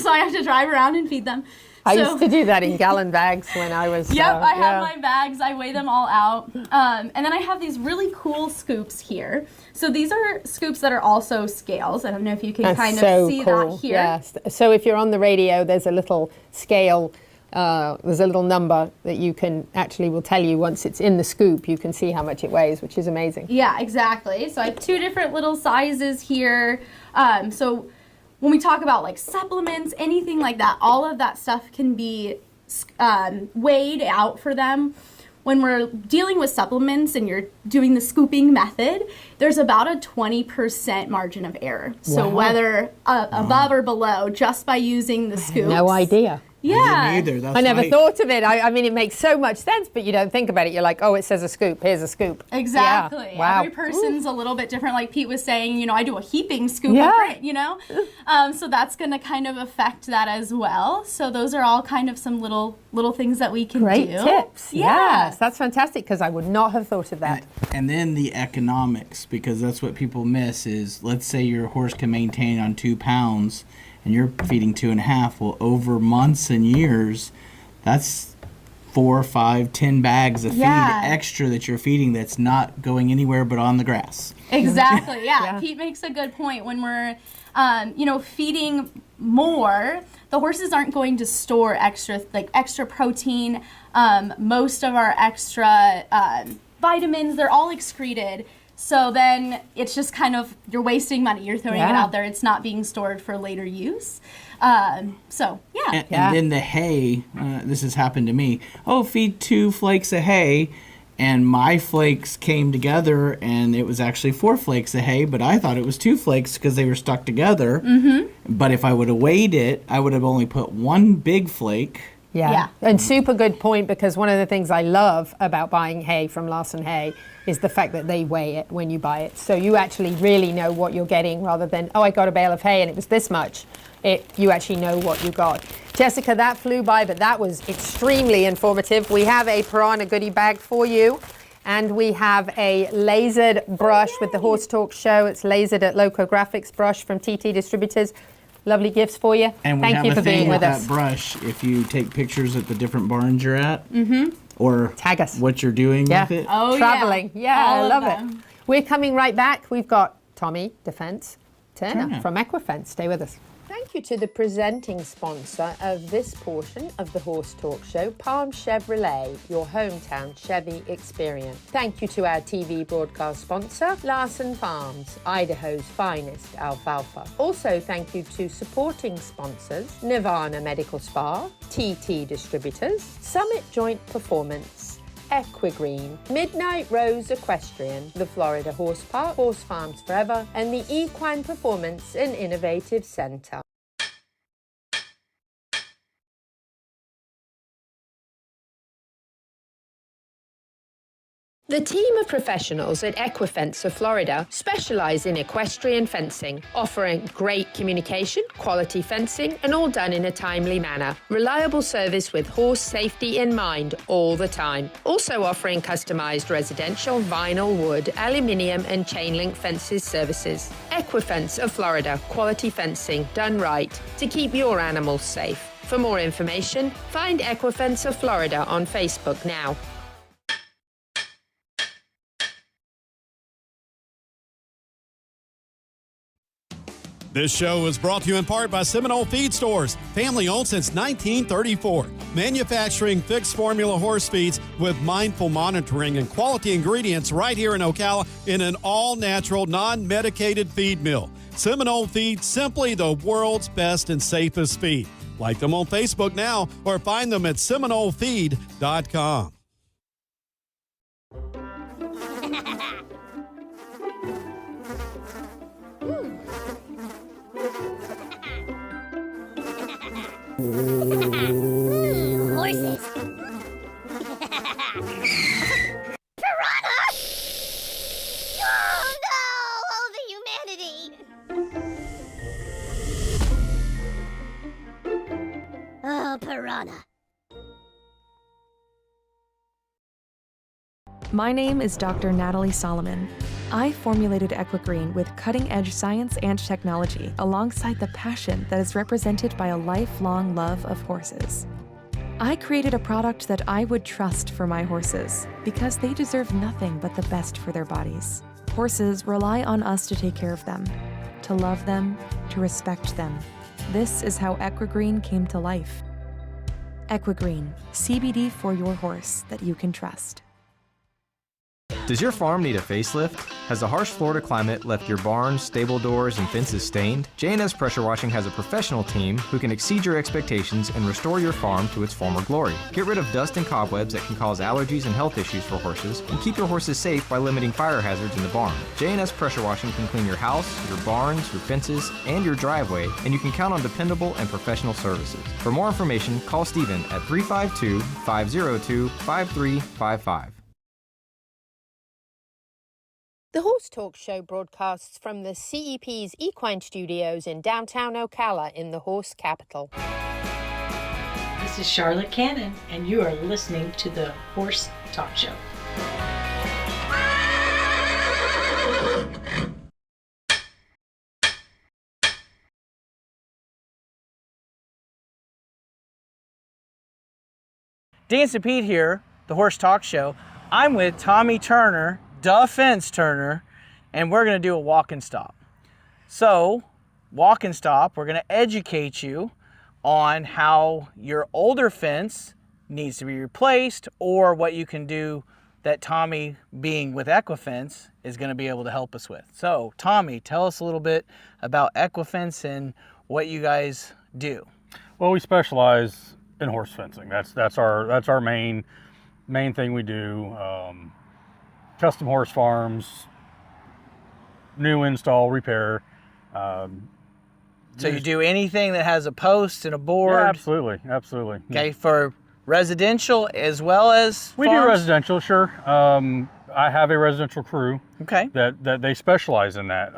So I have to drive around and feed them. I used to do that in gallon bags when I was... Yep, I have my bags. I weigh them all out. And then I have these really cool scoops here. So these are scoops that are also scales. I don't know if you can That's kind so of see cool. that here. Yes. So if you're on the radio, there's a little scale, there's a little number that you can actually will tell you once it's in the scoop, you can see how much it weighs, which is amazing. Yeah, exactly. So I have 2 different little sizes here. So when we talk about like supplements, anything like that, all of that stuff can be weighed out for them. When we're dealing with supplements and you're doing the scooping method, there's about a 20% margin of error. So Wow. whether above or below, just by using the scoops. No idea. Yeah. I never thought of it. I mean, it makes so much sense, but you don't think about it. You're like, oh, it says a scoop. Here's a scoop. Exactly. Yeah. Wow. Every person's a little bit different. Like Pete was saying, I do a heaping scoop Yeah. of it, so that's going to kind of affect that as well. So those are all kind of some little things that we can Great do. tips. Yeah. Yes, that's fantastic because I would not have thought of that. And then the economics, because that's what people miss is, let's say your horse can maintain on 2 pounds and you're feeding 2.5. Well, over months and years, that's 4, 5, 10 bags of feed extra that you're feeding that's not going anywhere but on the grass. Exactly. Yeah. Pete makes a good point. When we're, feeding more, the horses aren't going to store extra protein. Most of our extra vitamins, they're all excreted. So then it's just kind of, you're wasting money. You're throwing it out there. It's not being stored for later use. And then the hay, this has happened to me. Oh, feed 2 flakes of hay. And my flakes came together and it was actually 4 flakes of hay, but I thought it was 2 flakes because they were stuck together. But if I would have weighed it, I would have only put 1 big flake Yeah. And super good point, because one of the things I love about buying hay from Larson Hay is the fact that they weigh it when you buy it. So you actually really know what you're getting, rather than, oh, I got a bale of hay and it was this much. You actually know what you got. Jessica, that flew by, but that was extremely informative. We have a Piranha goodie bag for you. And we have a lasered brush with the Horse Talk Show. It's lasered at Locographics brush from TT Distributors. Lovely gifts for you. And we Thank have you a for thing being with with that us. brush. If you take pictures at the different barns you're at, or tag us what you're doing Yeah. with it. Oh, Traveling. Yeah, All I of love them. it. We're coming right back. We've got Tommy Defense Turner from Equifence. Stay with us. Thank you to the presenting sponsor of this portion of the Horse Talk Show, Palm Chevrolet, your hometown Chevy experience. Thank you to our TV broadcast sponsor, Larson Farms, Idaho's finest alfalfa. Also, thank you to supporting sponsors, Nirvana Medical Spa, TT Distributors, Summit Joint Performance, Equigreen, Midnight Rose Equestrian, the Florida Horse Park, Horse Farms Forever, and the Equine Performance and Innovative Center. The team of professionals at Equifence of Florida specialize in equestrian fencing, offering great communication, quality fencing, and all done in a timely manner. Reliable service with horse safety in mind all the time. Also offering customized residential, vinyl, wood, aluminium, and chain link fences services. Equifence of Florida, quality fencing done right to keep your animals safe. For more information, find Equifence of Florida on Facebook now. This show is brought to you in part by Seminole Feed Stores, family owned since 1934. Manufacturing fixed formula horse feeds with mindful monitoring and quality ingredients right here in Ocala in an all-natural, non-medicated feed mill. Seminole Feed, simply the world's best and safest feed. Like them on Facebook now or find them at SeminoleFeed.com. Horses. Piranha! Oh no! Oh, the humanity! Oh, Piranha. My name is Dr. Natalie Solomon. I formulated Equigreen with cutting-edge science and technology alongside the passion that is represented by a lifelong love of horses. I created a product that I would trust for my horses because they deserve nothing but the best for their bodies. Horses rely on us to take care of them, to love them, to respect them. This is how Equigreen came to life. Equigreen, CBD for your horse that you can trust. Does your farm need a facelift? Has the harsh Florida climate left your barns, stable doors, and fences stained? J&S Pressure Washing has a professional team who can exceed your expectations and restore your farm to its former glory. Get rid of dust and cobwebs that can cause allergies and health issues for horses, and keep your horses safe by limiting fire hazards in the barn. J&S Pressure Washing can clean your house, your barns, your fences, and your driveway, and you can count on dependable and professional services. For more information, call Steven at 352-502-5355. The Horse Talk Show broadcasts from the CEP's Equine Studios in downtown Ocala in the horse capital. This is Charlotte Cannon, and you are listening to the Horse Talk Show. Dance and Pete here, the Horse Talk Show. I'm with Tommy Turner, Duh Fence Turner, and we're going to do a walk and stop. So, walk and stop, we're going to educate you on how your older fence needs to be replaced or what you can do that Tommy, being with Equifence, is going to be able to help us with. So, Tommy, tell us a little bit about Equifence and what you guys do. Well, we specialize in horse fencing. That's our main thing we do. Custom horse farms, new install, repair, So you do anything that has a post and a board? Yeah, absolutely, absolutely. Okay, for residential as well as we farms? do residential, sure. I have a residential crew. Okay. That they specialize in that.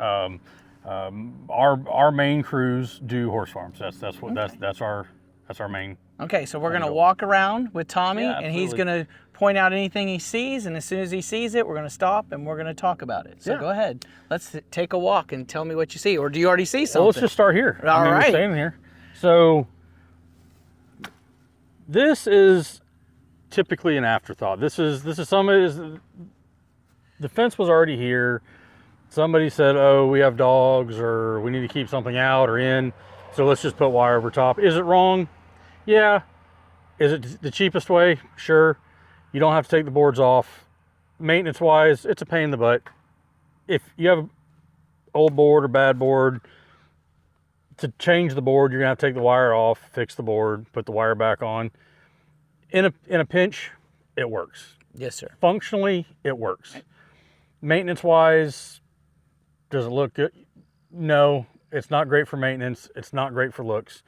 Our main crews do horse farms. That's what that's our main. Okay, so we're gonna walk around with Tommy, Yeah, and he's absolutely. gonna point out anything he sees, and as soon as he sees it, we're gonna stop and we're gonna talk about it. So Yeah. go ahead, let's take a walk and tell me what you see, or do you already see something? Well, let's just start here. All We're right. staying here. So this is typically an afterthought. This is somebody's. The fence was already here. Somebody said, "Oh, we have dogs, or we need to keep something out or in, so let's just put wire over top." Is it wrong? Yeah. Is it the cheapest way? Sure. You don't have to take the boards off. Maintenance-wise, it's a pain in the butt. If you have an old board or bad board, to change the board, you're gonna have to take the wire off, fix the board, put the wire back on. In a pinch, it works. Yes, sir. Functionally, it works. Maintenance-wise, does it look good? No, it's not great for maintenance. It's not great for looks,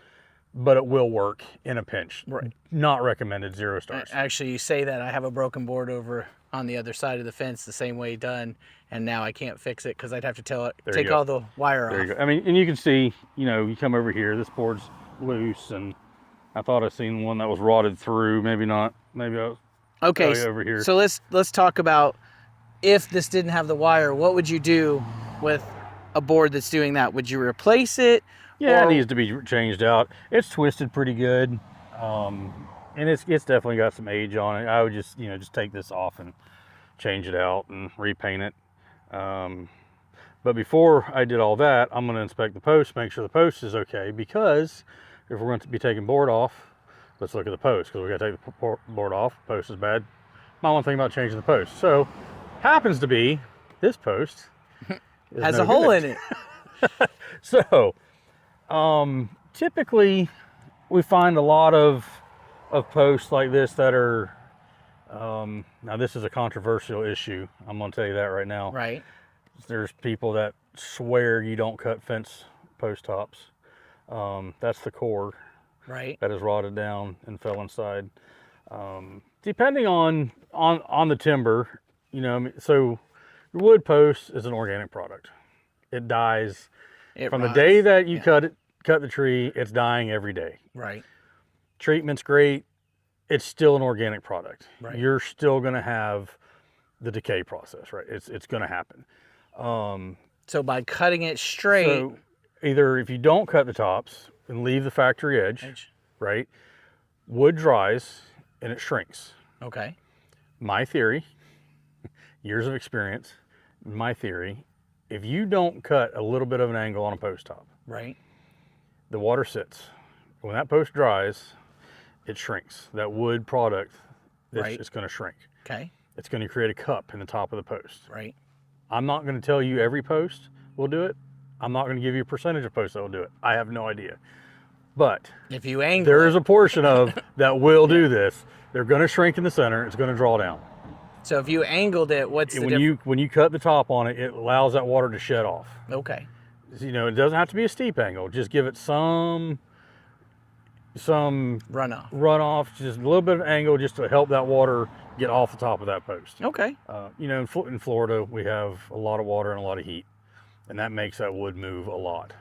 but it will work in a pinch. Right. Not recommended, 0 stars. Actually, you say that. I have a broken board over on the other side of the fence the same way done, and now I can't fix it because I'd have to There you take go. all the wire There off. you go. I mean, and you can see, you come over here, this board's loose, and I thought I seen one that was rotted through. Maybe not. Maybe I was Okay, over here. so let's talk about if this didn't have the wire, what would you do with a board that's doing that? Would you replace it? Yeah, or- it needs to be changed out. It's twisted pretty good, and it's definitely got some age on it. I would just just take this off and change it out and repaint it. But before I did all that, I'm going to inspect the post, make sure the post is okay, because if we're going to be taking board off, let's look at the post, because we got to take the board off. Post is bad. Might want to think about changing the post. So happens to be this post is Has no a hole good. in it. So typically we find a lot of posts like this that are now this is a controversial issue. I'm going to tell you that right now. Right. There's people that swear you don't cut fence post tops. That's the core Right. that is rotted down and fell inside. Depending on the timber, so your wood post is an organic product. It dies from the day that you cut the tree. It's dying every day. Right. Treatment's great. It's still an organic product. Right. You're still going to have the decay process, right? It's going to happen. So by cutting it straight, So either if you don't cut the tops and leave the factory edge, right, wood dries and it shrinks. okay. My theory, years of experience, my theory, if you don't cut a little bit of an angle on a post top, Right. the water sits. When that post dries, it shrinks. That wood product Right. is going to shrink. Okay. It's going to create a cup in the top of the post. Right. I'm not going to tell you every post will do it. I'm not going to give you a percentage of posts that will do it. I have no idea. But If you angle there it- is a portion of that will do this. They're going to shrink in the center. It's going to draw down. So if you angled it, what's the When you cut the top on it, it allows that water to shed off. Okay. It doesn't have to be a steep angle. Just give it some runoff, just a little bit of angle, just to help that water get off the top of that post. Okay. In Florida, we have a lot of water and a lot of heat, and that makes that wood move a lot.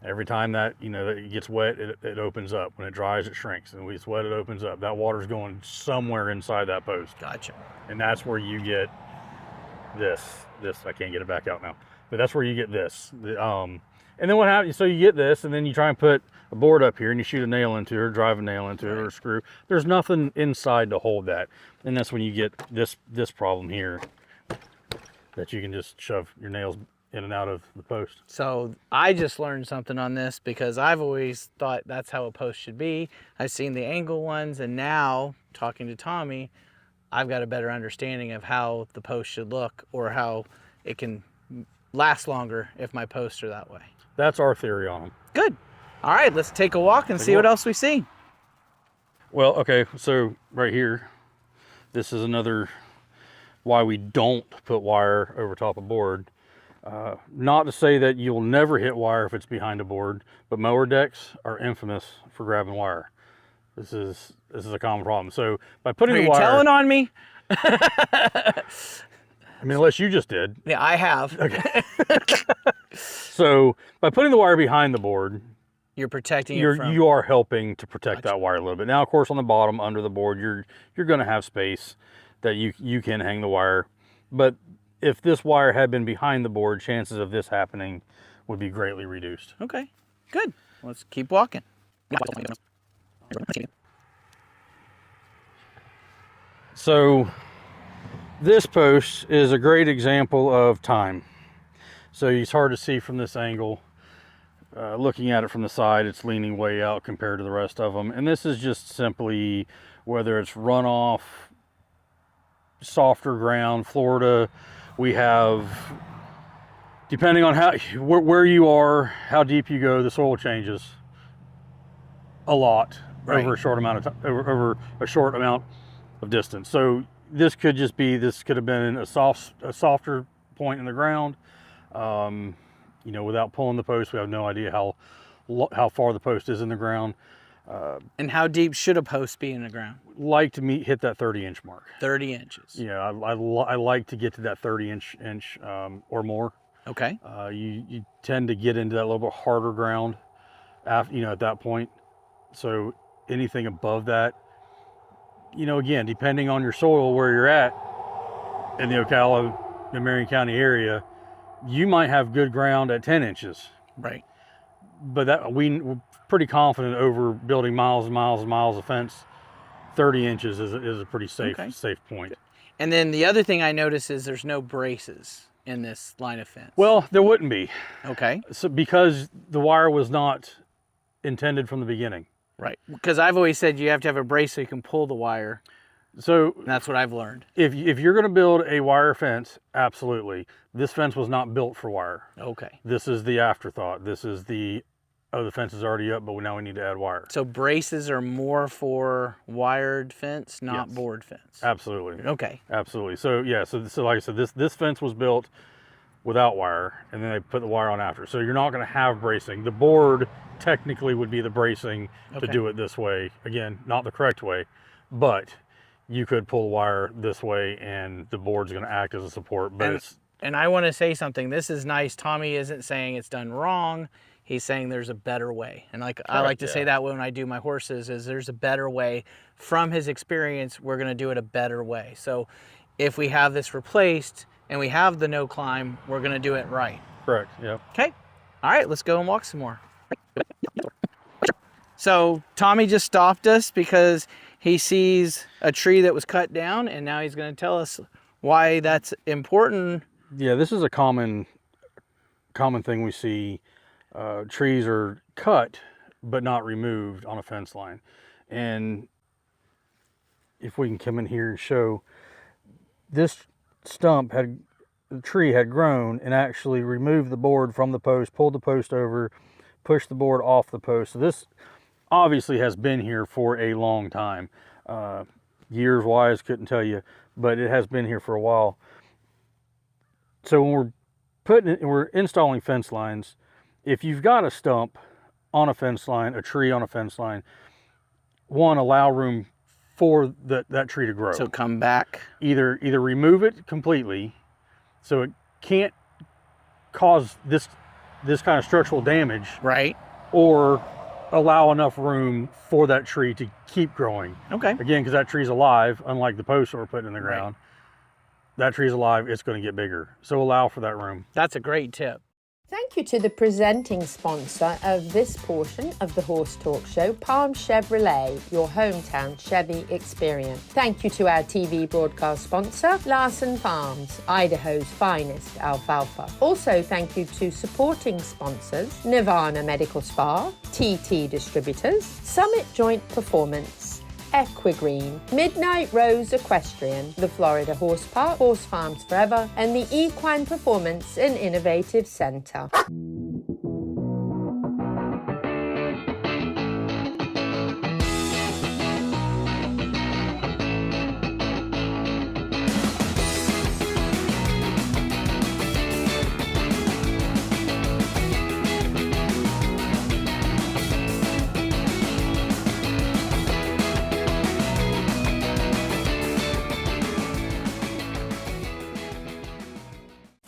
Every time that that it gets wet, it opens up. When it dries, it shrinks, and when it's wet, it opens up. That water's going somewhere inside that post. Gotcha. And that's where you get this. I can't get it back out now, but that's where you get this. And then what happens? So you get this, and then you try and put a board up here, and you shoot a nail into it, or drive a nail into it, or a screw. There's nothing inside to hold that, and that's when you get this problem here, that you can just shove your nails in and out of the post. So I just learned something on this because I've always thought that's how a post should be. I've seen the angle ones, and now talking to Tommy, I've got a better understanding of how the post should look, or how it can last longer if my posts are that way. That's our theory on them. Good. All right, let's take a walk and see what else we see. Well, okay, so right here, this is another why we don't put wire over top of board. Not to say that you'll never hit wire if it's behind a board, but mower decks are infamous for grabbing wire. This is a common problem. So by putting Are the you wire, telling on me? I mean, unless you just did. Yeah, I have. Okay. So by putting the wire behind the board, You're protecting it from... you are helping to protect that wire a little bit. Now, of course, on the bottom under the board, you're going to have space that you can hang the wire. But if this wire had been behind the board, chances of this happening would be greatly reduced. Okay, good. Let's keep walking. So this post is a great example of time. So it's hard to see from this angle. Looking at it from the side, it's leaning way out compared to the rest of them. And this is just simply whether it's runoff, softer ground. Florida, we have, depending on where you are, how deep you go, the soil changes a lot over a short amount of time, over a short amount of distance. So this could have been a softer point in the ground. You know, without pulling the post, we have no idea how far the post is in the ground. And how deep should a post be in the ground? Like to hit that 30-inch mark. 30 inches. Yeah, I like to get to that 30-inch or more. Okay. You tend to get into that little bit harder ground, after, at that point. So anything above that, again, depending on your soil where you're at in the Ocala and Marion County area, you might have good ground at 10 inches. Right. But we're pretty confident over building miles and miles and miles of fence. 30 inches is a pretty safe point. And then the other thing I notice is there's no braces in this line of fence. Well, there wouldn't be. Okay. So because the wire was not intended from the beginning. Right. Because I've always said you have to have a brace so you can pull the wire. So that's what I've learned. If you're going to build a wire fence, absolutely. This fence was not built for wire. Okay. This is the afterthought. This is the fence is already up, but now we need to add wire. So braces are more for wired fence, not board fence. Absolutely. Okay. Absolutely. So yeah, so like I said, this fence was built without wire, and then they put the wire on after. So you're not going to have bracing. The board technically would be the bracing to do it this way. Again, not the correct way, but you could pull the wire this way and the board's going to act as a support. But and I want to say something. This is nice. Tommy isn't saying it's done wrong. He's saying there's a better way. And I like to say that when I do my horses, is there's a better way. From his experience, we're going to do it a better way. So if we have this replaced and we have the no climb, we're going to do it right. Correct. Yeah. Okay. All right, let's go and walk some more. So Tommy just stopped us because he sees a tree that was cut down, and now he's going to tell us why that's important. Yeah, this is a common thing we see. Trees are cut but not removed on a fence line. And if we can come in here and show, this the tree had grown and actually removed the board from the post, pulled the post over, pushed the board off the post. So this obviously has been here for a long time. Years wise, couldn't tell you, but it has been here for a while. So when we're installing fence lines, if you've got a stump on a fence line, a tree on a fence line, one, allow room for that tree to grow. So come back. Either remove it completely so it can't cause this kind of structural damage. Right. Or allow enough room for that tree to keep growing. Okay. Again, because that tree's alive, unlike the posts that we're putting in the ground. That tree's alive, it's going to get bigger. So allow for that room. That's a great tip. Thank you to the presenting sponsor of this portion of the Horse Talk Show, Palm Chevrolet, your hometown Chevy experience. Thank you to our TV broadcast sponsor, Larson Farms, Idaho's finest alfalfa. Also, thank you to supporting sponsors, Nirvana Medical Spa, TT Distributors, Summit Joint Performance, Equigreen, Midnight Rose Equestrian, the Florida Horse Park, Horse Farms Forever, and the Equine Performance and Innovative Center.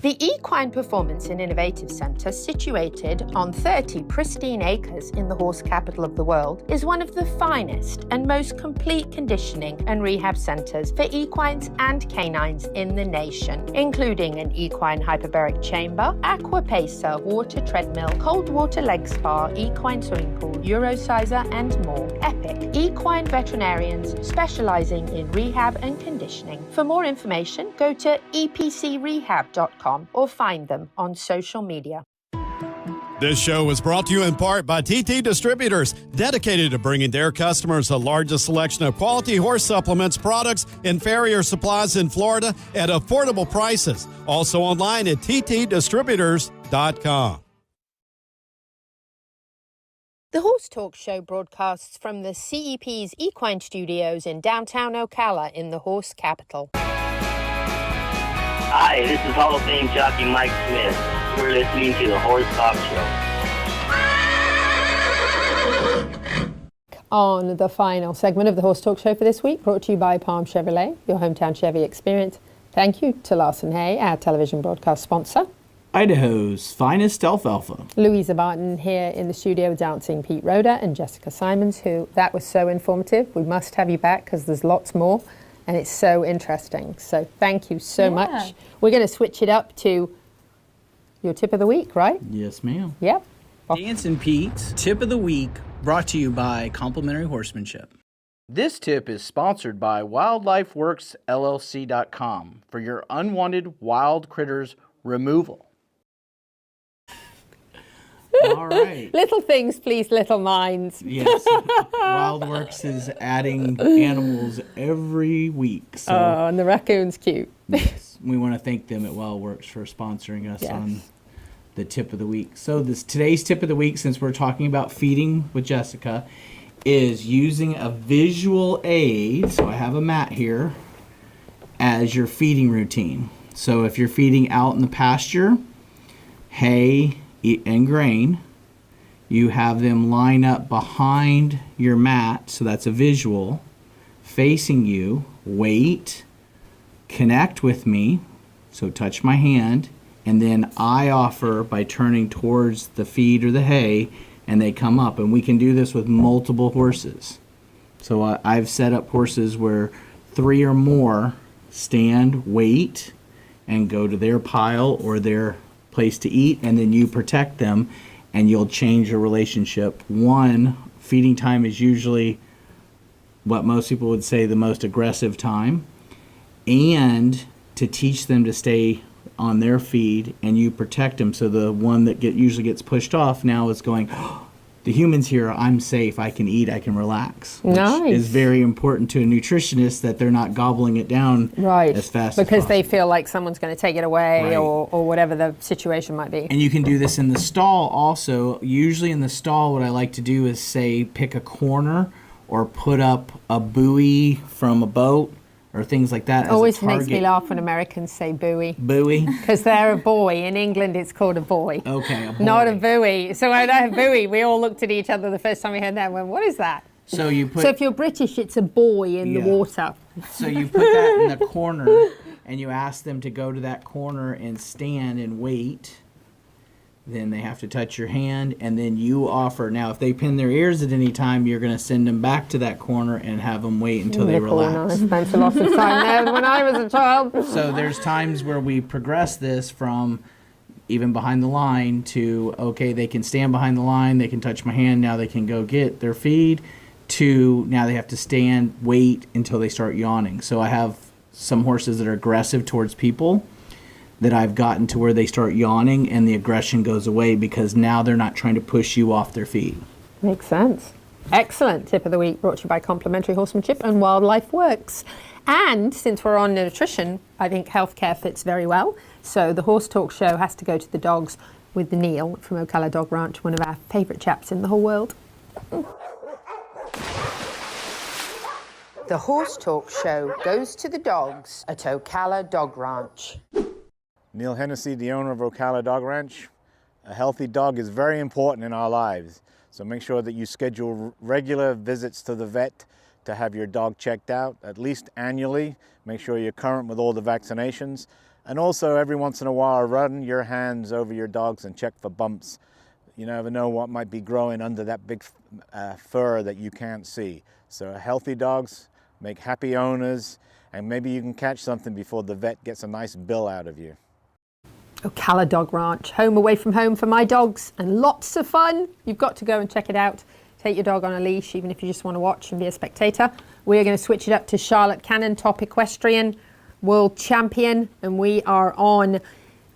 The Equine Performance and Innovative Centre, situated on 30 pristine acres in the horse capital of the world, is one of the finest and most complete conditioning and rehab centres for equines and canines in the nation, including an equine hyperbaric chamber, aqua pacer, water treadmill, cold water leg spa, equine swimming pool, Eurosizer and more. Epic equine veterinarians specialising in rehab and conditioning. For more information, go to epcrehab.com or find them on social media. This show was brought to you in part by TT Distributors, dedicated to bringing their customers the largest selection of quality horse supplements, products, and farrier supplies in Florida at affordable prices. Also online at ttdistributors.com. The Horse Talk Show broadcasts from the CEP's Equine Studios in downtown Ocala in the horse capital. Hi, this is Hall of Fame jockey Mike Smith. You're listening to the Horse Talk Show. On the final segment of the Horse Talk Show for this week, brought to you by Palm Chevrolet, your hometown Chevy experience. Thank you to Larson Hay, our television broadcast sponsor. Idaho's finest alfalfa. Louisa Barton here in the studio with Dancing Pete Roda and Jessica Simons, who, that was so informative. We must have you back because there's lots more. And it's so interesting. So thank you so much. We're going to switch it up to your tip of the week, right? Yes, ma'am. Yep. Dancing Pete's Tip of the Week, brought to you by Complimentary Horsemanship. This tip is sponsored by WildlifeWorksLLC.com for your unwanted wild critters removal. All right. Little things, please, little minds. Yes. WildWorks is adding animals every week. So oh, and the raccoon's cute. Yes. We want to thank them at WildWorks for sponsoring us on the tip of the week. So today's tip of the week, since we're talking about feeding with Jessica, is using a visual aid. So I have a mat here as your feeding routine. So if you're feeding out in the pasture, hay and grain, you have them line up behind your mat, so that's a visual, facing you, wait, connect with me, so touch my hand, and then I offer by turning towards the feed or the hay, and they come up. And we can do this with multiple horses. So I've set up horses where 3 or more stand, wait, and go to their pile or their place to eat, and then you protect them, and you'll change your relationship. One, feeding time is usually what most people would say the most aggressive time, and to teach them to stay on their feed, and you protect them. So the one that usually gets pushed off now is going, oh, the human's here, I'm safe, I can eat, I can relax. Which is very important to a nutritionist, that they're not gobbling it down as fast as because they feel like someone's going to take it away or whatever the situation might be. And you can do this in the stall also. Usually in the stall, what I like to do is say pick a corner or put up a buoy from a boat or things like that. Always makes me laugh when Americans say buoy. Buoy? Because they're a boy. In England, it's called a boy. Okay, a boy. Not a buoy. So when I have buoy, we all looked at each other the first time we heard that and went, what is that? So you put. So if you're British, it's a boy in the water. So you put that in the corner, and you ask them to go to that corner and stand and wait. Then they have to touch your hand, and then you offer. Now, if they pin their ears at any time, you're going to send them back to that corner and have them wait until they relax. I spent a lot of time there when I was a child. So there's times where we progress this from even behind the line to, okay, they can stand behind the line, they can touch my hand, now they can go get their feed, to now they have to stand, wait until they start yawning. So I have some horses that are aggressive towards people that I've gotten to where they start yawning and the aggression goes away because now they're not trying to push you off their feet. Makes sense. Excellent tip of the week, brought to you by Complimentary Horsemanship and Wildlife Works. And since we're on nutrition, I think healthcare fits very well. So the Horse Talk Show has to go to the dogs with Neil from Ocala Dog Ranch, one of our favourite chaps in the whole world. The Horse Talk Show goes to the dogs at Ocala Dog Ranch. Neil Hennessy, the owner of Ocala Dog Ranch. A healthy dog is very important in our lives, so make sure that you schedule regular visits to the vet to have your dog checked out, at least annually. Make sure you're current with all the vaccinations. And also every once in a while, run your hands over your dogs and check for bumps. You never know what might be growing under that big fur that you can't see. So healthy dogs make happy owners, and maybe you can catch something before the vet gets a nice bill out of you. Ocala Dog Ranch, home away from home for my dogs, and lots of fun. You've got to go and check it out. Take your dog on a leash, even if you just want to watch and be a spectator. We are going to switch it up to Charlotte Cannon, top equestrian, world champion, and we are on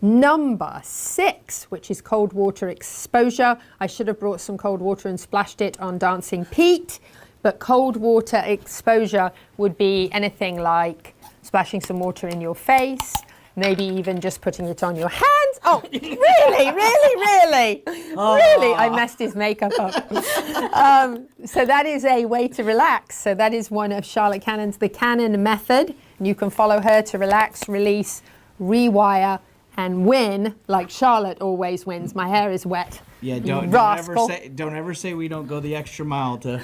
number 6, which is cold water exposure. I should have brought some cold water and splashed it on Dancing Pete, but cold water exposure would be anything like splashing some water in your face, maybe even just putting it on your hands. Oh, really? Really? I messed his makeup up. So that is a way to relax. So that is one of Charlotte Cannon's, the Cannon method. You can follow her to relax, release, rewire, and win like Charlotte always wins. My hair is wet. Yeah, you don't ever say we don't go the extra mile to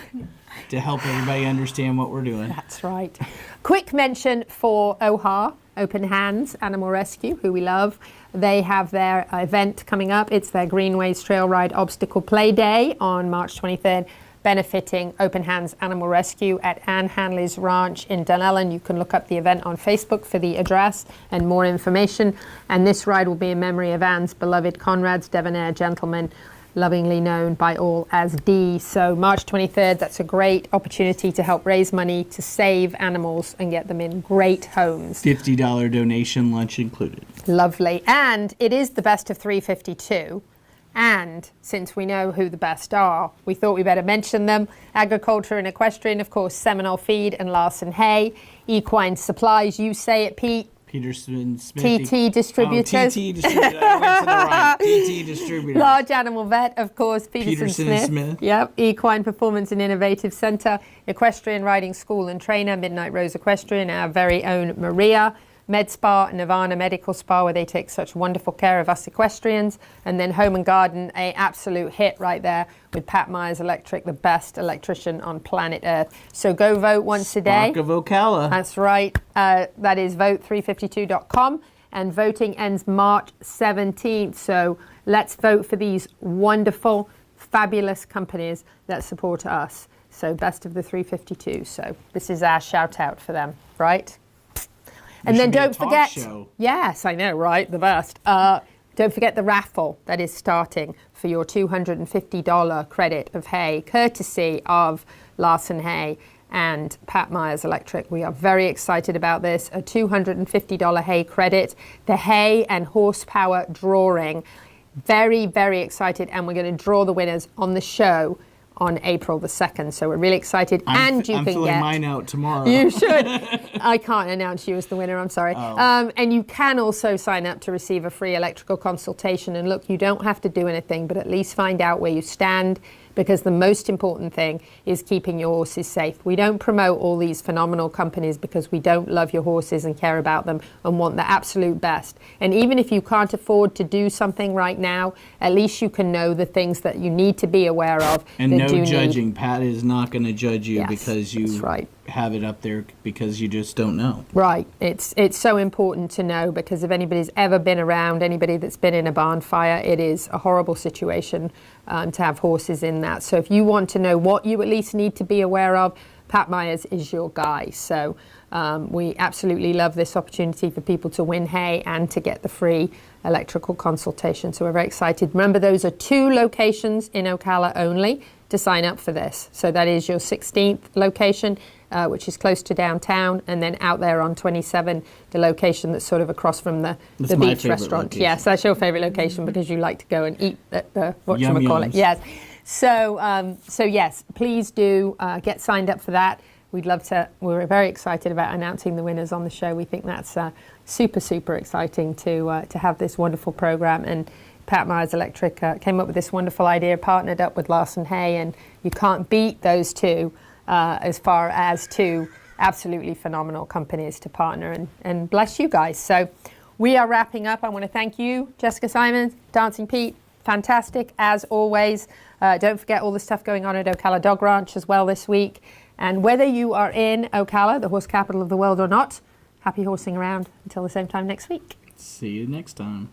help everybody understand what we're doing. That's right. Quick mention for OHA, Open Hands Animal Rescue, who we love. They have their event coming up. It's their Greenways Trail Ride Obstacle Play Day on March 23rd, benefiting Open Hands Animal Rescue at Anne Hanley's Ranch in Dunellen. You can look up the event on Facebook for the address and more information. And this ride will be in memory of Anne's beloved Conrad's Debonair gentleman, lovingly known by all as D. So March 23rd, that's a great opportunity to help raise money to save animals and get them in great homes. $50 donation, lunch included. Lovely. And it is the best of 352. And since we know who the best are, we thought we better mention them. Agriculture and Equestrian, of course, Seminole Feed and Larson Hay. Equine Supplies, you say it, Pete. Peterson Smith. TT Distributors. Oh, TT Distributors. I went to the right. TT Distributors. Large Animal Vet, of course, Peterson Smith. Yep. Equine Performance and Innovative Center. Equestrian Riding School and Trainer, Midnight Rose Equestrian, our very own Maria. Med Spa, Nirvana Medical Spa, where they take such wonderful care of us equestrians. And then Home and Garden, a absolute hit right there with Pat Myers Electric, the best electrician on planet Earth. So go vote once a day. Spark of Ocala. That's right. That is vote352.com. And voting ends March 17th. So let's vote for these wonderful, fabulous companies that support us. So best of the 352. So this is our shout out for them, right? And then don't forget, yes, I know, right? The best. Don't forget the raffle that is starting for your $250 credit of hay, courtesy of Larson Hay and Pat Myers Electric. We are very excited about this. A $250 hay credit, the hay and horsepower drawing. Very, very excited. And we're going to draw the winners on the show on April the 2nd. So we're really excited. I'm filling mine out tomorrow. You should. I can't announce you as the winner, I'm sorry. Oh. And you can also sign up to receive a free electrical consultation. And look, you don't have to do anything, but at least find out where you stand, because the most important thing is keeping your horses safe. We don't promote all these phenomenal companies because we don't love your horses and care about them and want the absolute best. And even if you can't afford to do something right now, at least you can know the things that you need to be aware of. And no judging. Pat is not going to judge you because you have it up there, because you just don't know. Right. It's so important to know, because if anybody's ever been around, anybody that's been in a barn fire, it is a horrible situation to have horses in that. So if you want to know what you at least need to be aware of, Pat Myers is your guy. So we absolutely love this opportunity for people to win hay and to get the free electrical consultation. So we're very excited. Remember, those are 2 locations in Ocala only to sign up for this. So that is your 16th location, which is close to downtown, and then out there on 27, the location that's sort of across from the beach restaurant. Location. Yes, that's your favorite location because you like to go and eat at the whatchamacallit. Yes. So yes, please do get signed up for that. We'd love to. We're very excited about announcing the winners on the show. We think that's super, super exciting to have this wonderful program. And Pat Myers Electric came up with this wonderful idea, partnered up with Larson Hay, and you can't beat those two as far as 2 absolutely phenomenal companies to partner, and bless you guys. So we are wrapping up. I want to thank you, Jessica Simons, Dancing Pete, fantastic as always. Don't forget all the stuff going on at Ocala Dog Ranch as well this week. And whether you are in Ocala, the horse capital of the world, or not, happy horsing around until the same time next week. See you next time.